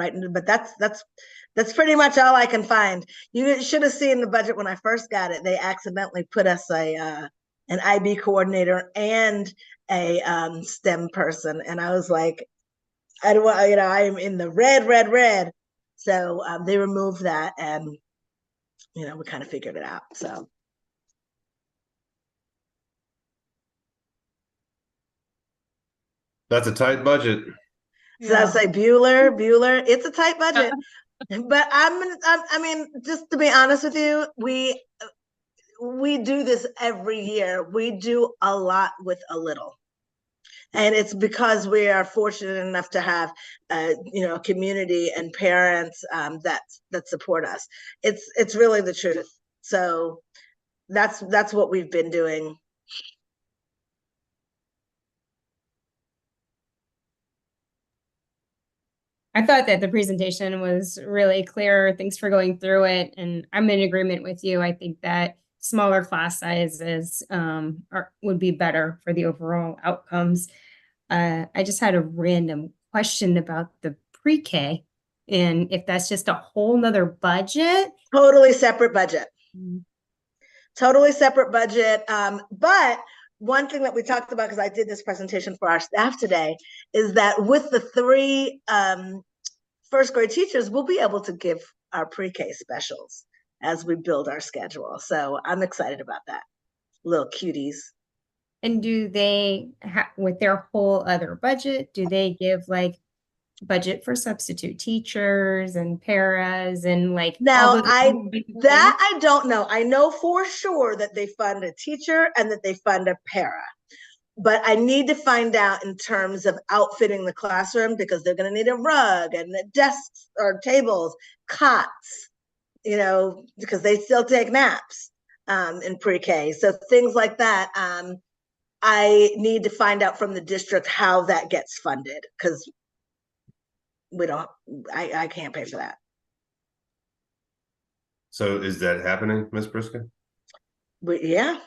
that's pretty much all I can find. You should have seen the budget when I first got it. They accidentally put us an IB coordinator and a STEM person, and I was like, I don't want, I am in the red. So they removed that, and we kind of figured it out. So That's a tight budget. so I say Bueller, it's a tight budget. But I mean, just to be honest with you, we do this every year. We do a lot with a little. And it's because we are fortunate enough to have, a community and parents that support us. It's really the truth. So that's what we've been doing. I thought that the presentation was really clear. Thanks for going through it. And I'm in agreement with you. I think that smaller class sizes would be better for the overall outcomes. I just had a random question about the pre-K and if that's just a whole nother budget. Totally separate budget. Totally separate budget. But one thing that we talked about, because I did this presentation for our staff today, is that with the 3 first grade teachers, we'll be able to give our pre-K specials as we build our schedule. So I'm excited about that. Little cuties. And do they, with their whole other budget, do they give like budget for substitute teachers and paras and like now all I don't know. I know for sure that they fund a teacher and that they fund a para, but I need to find out in terms of outfitting the classroom, because they're going to need a rug and the desks or tables, cots, you know, because they still take naps in pre-K. So things like that. I need to find out from the district how that gets funded, because I can't pay for that. So is that happening, Ms. Briscoe? Yeah.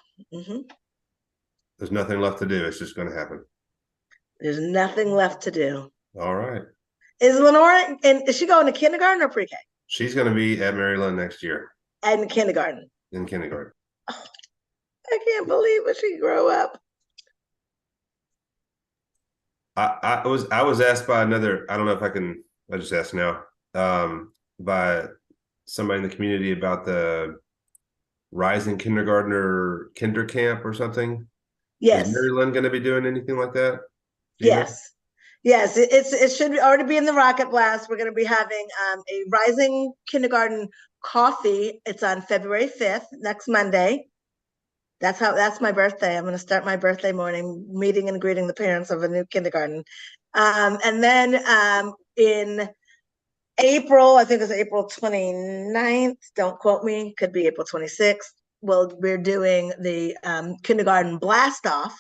There's nothing left to do. It's just going to happen. There's nothing left to do. All right. Is Lenora, and is she going to kindergarten or pre-K? She's going to be at Maryland next year. And kindergarten. In kindergarten. Oh, I can't believe it. She grew up. I was asked by another, I don't know if I just ask now, by somebody in the community about the Rising Kindergartner Kinder Camp or something. Yes. Is Maryland going to be doing anything like that? Yes. Yes, it should already be in the Rocket Blast. We're going to be having a Rising Kindergarten coffee. It's on February 5th, next Monday. That's my birthday. I'm going to start my birthday morning meeting and greeting the parents of a new kindergarten. And then in April, I think it's April 29th, don't quote me, could be April 26th. Well, we're doing the kindergarten blast off,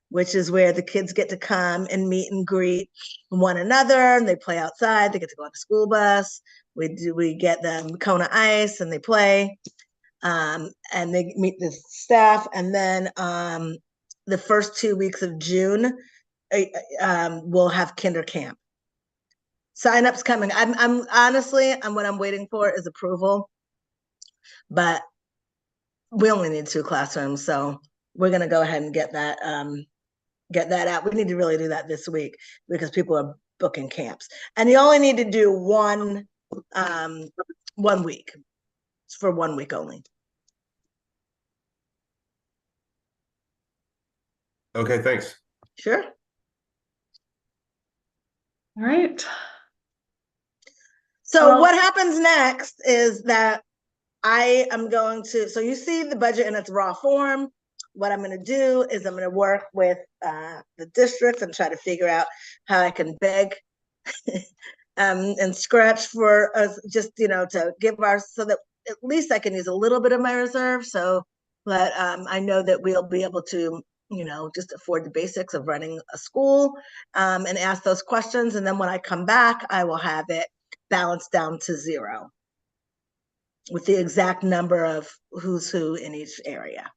which is where the kids get to come and meet and greet one another, and they play outside. They get to go on the school bus. We get them Kona ice and they play. And they meet the staff, and then the first 2 weeks of June, we'll have kinder camp. Sign-ups coming. I'm honestly, what I'm waiting for is approval, but we only need 2 classrooms, so we're gonna go ahead and get that out. We need to really do that this week because people are booking camps, and you only need to do one week. It's for 1 week only. Okay, thanks. Sure. All right. So what happens next is that I am going to, so you see the budget in its raw form. What I'm going to do is I'm going to work with the districts and try to figure out how I can beg and scratch for us, just, to give so that at least I can use a little bit of my reserve. So that I know that we'll be able to, just afford the basics of running a school and ask those questions. And then when I come back, I will have it balanced down to 0 with the exact number of who's who in each area.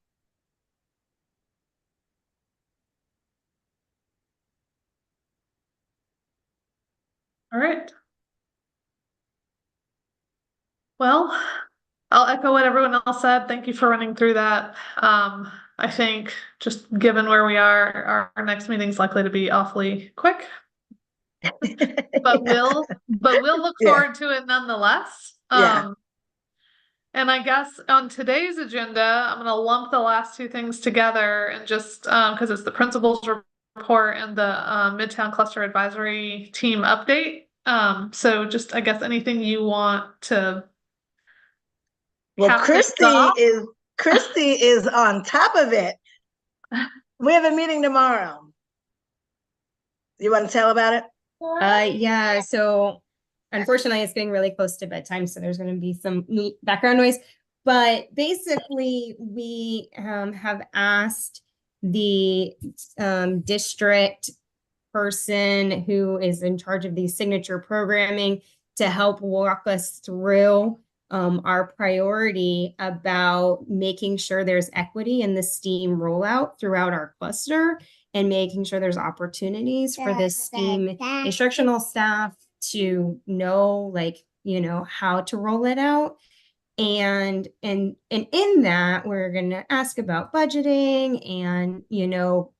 All right. Well, I'll echo what everyone else said. Thank you for running through that. I think just given where we are, our next meeting is likely to be awfully quick. But we'll look forward to it nonetheless. And I guess on today's agenda, I'm going to lump the last 2 things together and just because it's the principal's report and the Midtown Cluster Advisory Team update. So just, I guess, anything you want to. Well, Christy is on top of it. We have a meeting tomorrow. You want to tell about it? Yeah, so unfortunately it's getting really close to bedtime, so there's going to be some background noise. But basically, we have asked the district person who is in charge of the signature programming to help walk us through our priority about making sure there's equity in the STEAM rollout throughout our cluster and making sure there's opportunities for the STEAM instructional staff to know, like, how to roll it out. And in that, we're going to ask about budgeting and,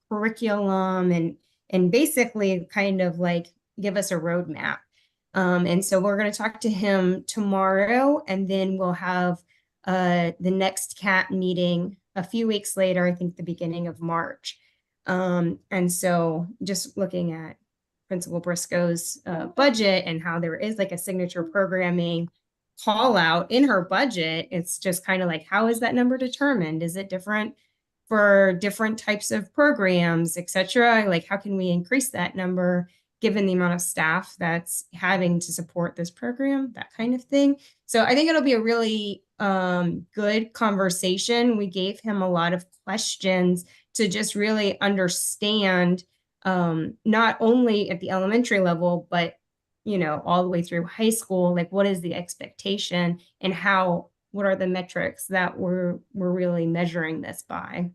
curriculum and basically kind of like give us a roadmap. And so we're going to talk to him tomorrow, and then we'll have the next CAT meeting a few weeks later, I think the beginning of March. And so just looking at Principal Briscoe's budget and how there is like a signature programming call out in her budget, it's just kind of like, how is that number determined? Is it different for different types of programs, etc.? Like, how can we increase that number given the amount of staff that's having to support this program, that kind of thing. So I think it'll be a really good conversation. We gave him a lot of questions to just really understand, not only at the elementary level, but all the way through high school, like what is the expectation and what are the metrics that we're really measuring this by.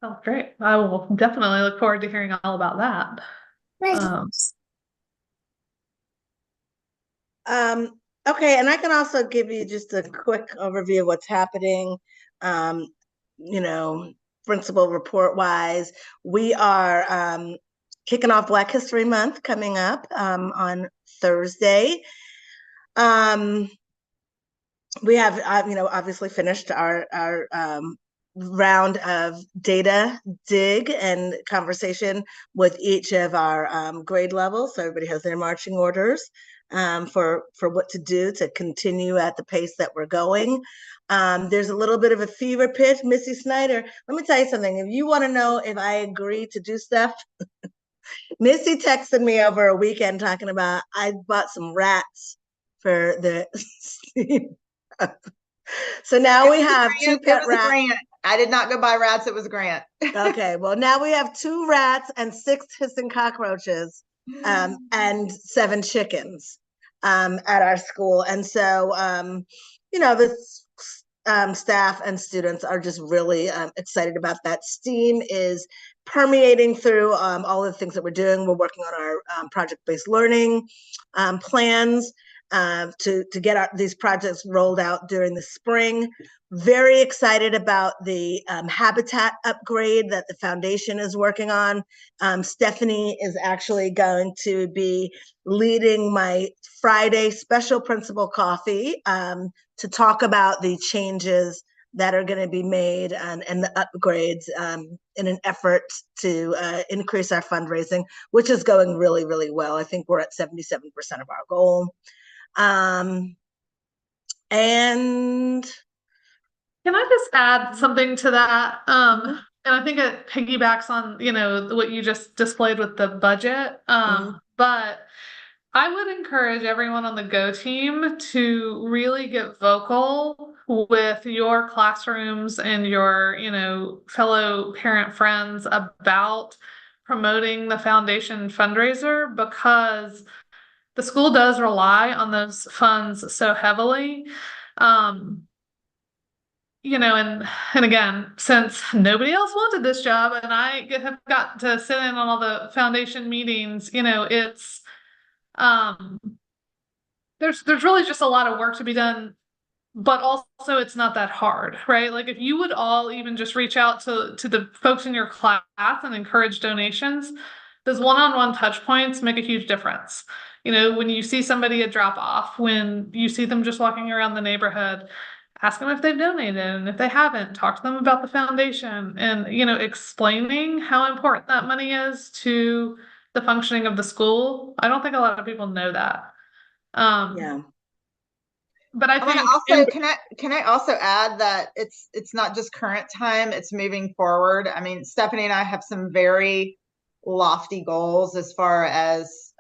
Oh, great. I will definitely look forward to hearing all about that. Okay, and I can also give you just a quick overview of what's happening. Principal report wise, we are kicking off Black History Month coming up on Thursday. We have, obviously finished our round of data dig and conversation with each of our grade levels. So everybody has their marching orders for what to do to continue at the pace that we're going. There's a little bit of a fever pitch. Missy Snyder, let me tell you something. If you want to know if I agree to do stuff, Missy texted me over a weekend talking about I bought some rats for the so now we have two pet rats. I did not go buy rats. It was a grant. Okay, well, now we have 2 rats and 6 hissing cockroaches and 7 chickens at our school. And so, the staff and students are just really excited about that. STEAM is permeating through all of the things that we're doing. We're working on our project-based learning plans to get these projects rolled out during the spring. Very excited about the habitat upgrade that the foundation is working on. Stephanie is actually going to be leading my Friday special principal coffee to talk about the changes that are going to be made and the upgrades in an effort to increase our fundraising, which is going really, really well. I think we're at 77% of our goal. And can I just add something to that? And I think it piggybacks on, what you just displayed with the budget. But I would encourage everyone on the Go team to really get vocal with your classrooms and your, fellow parent friends about promoting the foundation fundraiser, because the school does rely on those funds so heavily. And again, since nobody else wanted this job and I have got to sit in on all the foundation meetings, it's there's really just a lot of work to be done, but also it's not that hard, right? Like if you would all even just reach out to the folks in your class and encourage donations, those one-on-one touch points make a huge difference. When you see somebody at drop off, when you see them just walking around the neighborhood, ask them if they've donated, and if they haven't, talk to them about the foundation, and explaining how important that money is to the functioning of the school. I don't think a lot of people know that. Yeah. But I think also can I also add that it's not just current time, it's moving forward. I mean, Stephanie and I have some very lofty goals as far as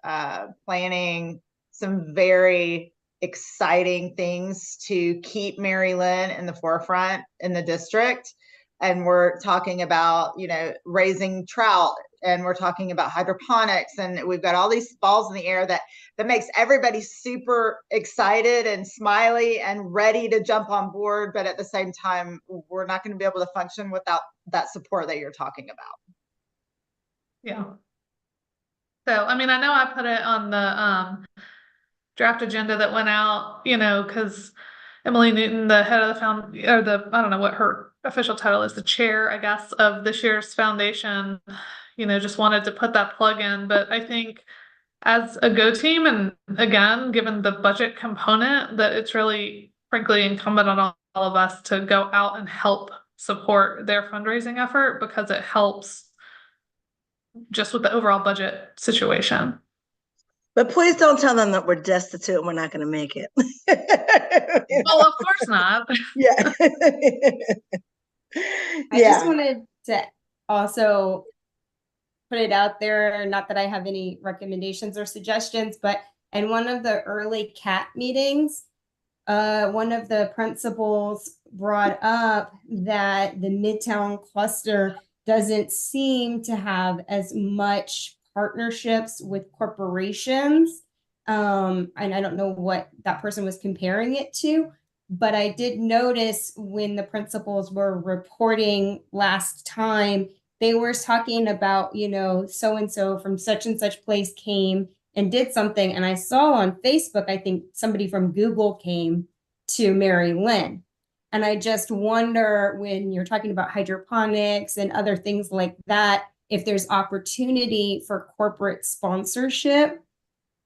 planning some very exciting things to keep Mary Lynn in the forefront in the district. And we're talking about, you know, raising trout, and we're talking about hydroponics, and we've got all these balls in the air that makes everybody super excited and smiley and ready to jump on board. But at the same time, we're not going to be able to function without that support that you're talking about. Yeah. So, I mean, I know I put it on the draft agenda that went out, you know, because Emily Newton, the head of the I don't know what her official title is, the chair, I guess, of this year's foundation, you know, just wanted to put that plug in. But I think as a Go team, and again, given the budget component, that it's really, frankly, incumbent on all of us to go out and help support their fundraising effort, because it helps just with the overall budget situation. But please don't tell them that we're destitute and we're not going to make it. Well, of course not. Yeah. I just wanted to also put it out there, not that I have any recommendations or suggestions, but in one of the early CAT meetings, one of the principals brought up that the Midtown cluster doesn't seem to have as much partnerships with corporations. And I don't know what that person was comparing it to, but I did notice when the principals were reporting last time, they were talking about, you know, so-and-so from such and such place came and did something. And I saw on Facebook, I think somebody from Google came to Mary Lynn. And I just wonder, when you're talking about hydroponics and other things like that, if there's opportunity for corporate sponsorship,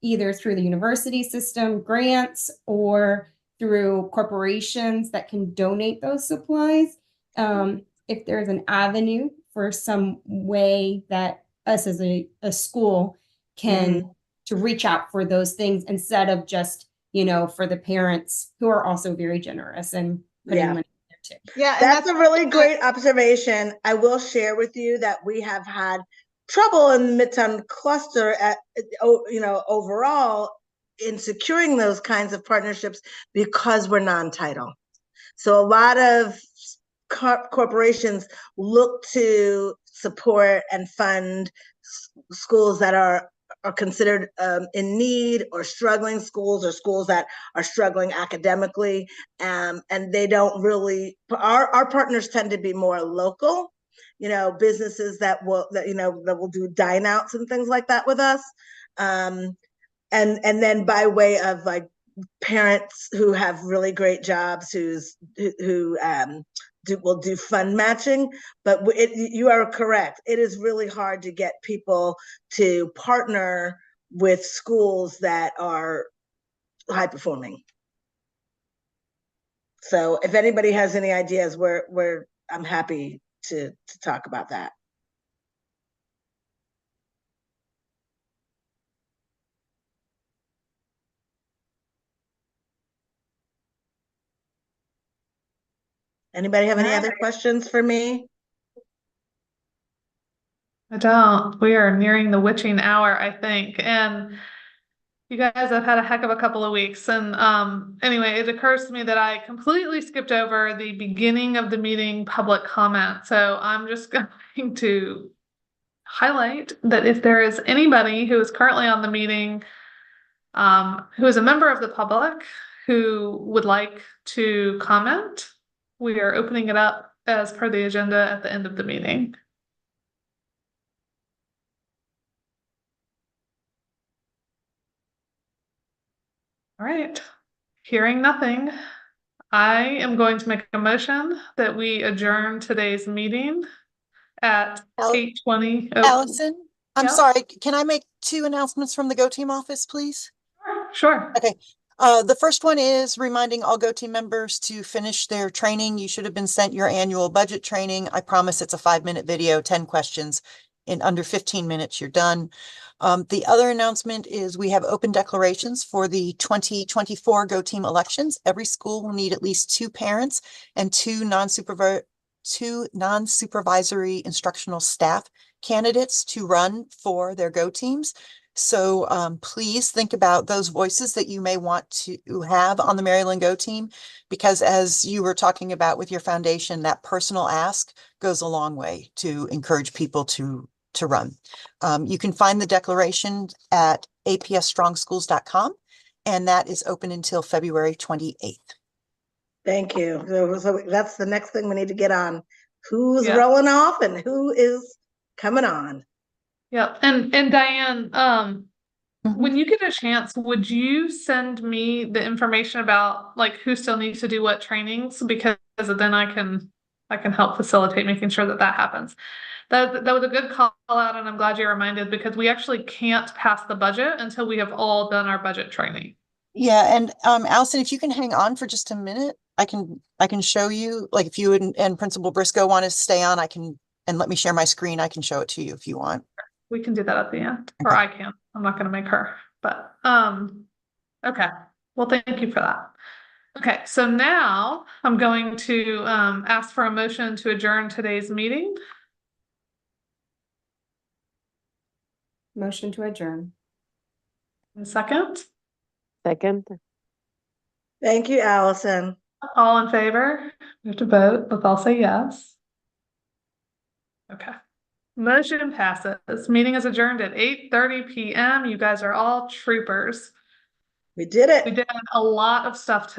either through the university system, grants, or through corporations that can donate those supplies. If there's an avenue for some way that us as a school can to reach out for those things, instead of just, you know, for the parents who are also very generous and putting money there too. Yeah, that's a really great observation. I will share with you that we have had trouble in the Midtown cluster at, you know, overall in securing those kinds of partnerships because we're non-title. So a lot of corporations look to support and fund schools that are considered in need, or struggling schools, or schools that are struggling academically. And they don't really, our partners tend to be more local, you know, businesses that will do dine outs and things like that with us. And then by way of like parents who have really great jobs who will do fund matching. But you are correct. It is really hard to get people to partner with schools that are high performing. So if anybody has any ideas, I'm happy to talk about that. Anybody have any other questions for me? I don't. We are nearing the witching hour, I think. And you guys have had a heck of a couple of weeks. And anyway, it occurs to me that I completely skipped over the beginning of the meeting public comment. So I'm just going to highlight that if there is anybody who is currently on the meeting, who is a member of the public who would like to comment, we are opening it up as per the agenda at the end of the meeting. All right, hearing nothing, I am going to make a motion that we adjourn today's meeting at 8:20. Allison, I'm sorry, can I make 2 announcements from the Go Team office, please? Sure. Okay. The first one is reminding all Go Team members to finish their training. You should have been sent your annual budget training. I promise it's a 5-minute video, 10 questions. In under 15 minutes, you're done. The other announcement is we have open declarations for the 2024 Go Team elections. Every school will need at least 2 parents and 2 non-supervisory instructional staff candidates to run for their Go Teams. So please think about those voices that you may want to have on the Maryland Go team, because as you were talking about with your foundation, that personal ask goes a long way to encourage people to run. You can find the declaration at apssstrongschools.com, and that is open until February 28th. Thank you. So that's the next thing we need to get on. Who's Yeah. rolling off and who is coming on? Yeah. And Diane, when you get a chance, would you send me the information about like who still needs to do what trainings? Because then I can help facilitate making sure that that happens. That was a good call out, and I'm glad you reminded, because we actually can't pass the budget until we have all done our budget training. Yeah, and Allison, if you can hang on for just a minute, I can show you, like if you and Principal Briscoe want to stay on, and let me share my screen, I can show it to you if you want. We can do that at the end, or Okay. I can. I'm not going to make her, but okay. Well, thank you for that. Okay, so now I'm going to ask for a motion to adjourn today's meeting. Motion to adjourn. A second. Second. Thank you, Allison. All in favor? We have to vote. Let's all say yes. Okay. Motion passes. Meeting is adjourned at 8:30 p.m. You guys are all troopers. We did it. We did a lot of stuff today.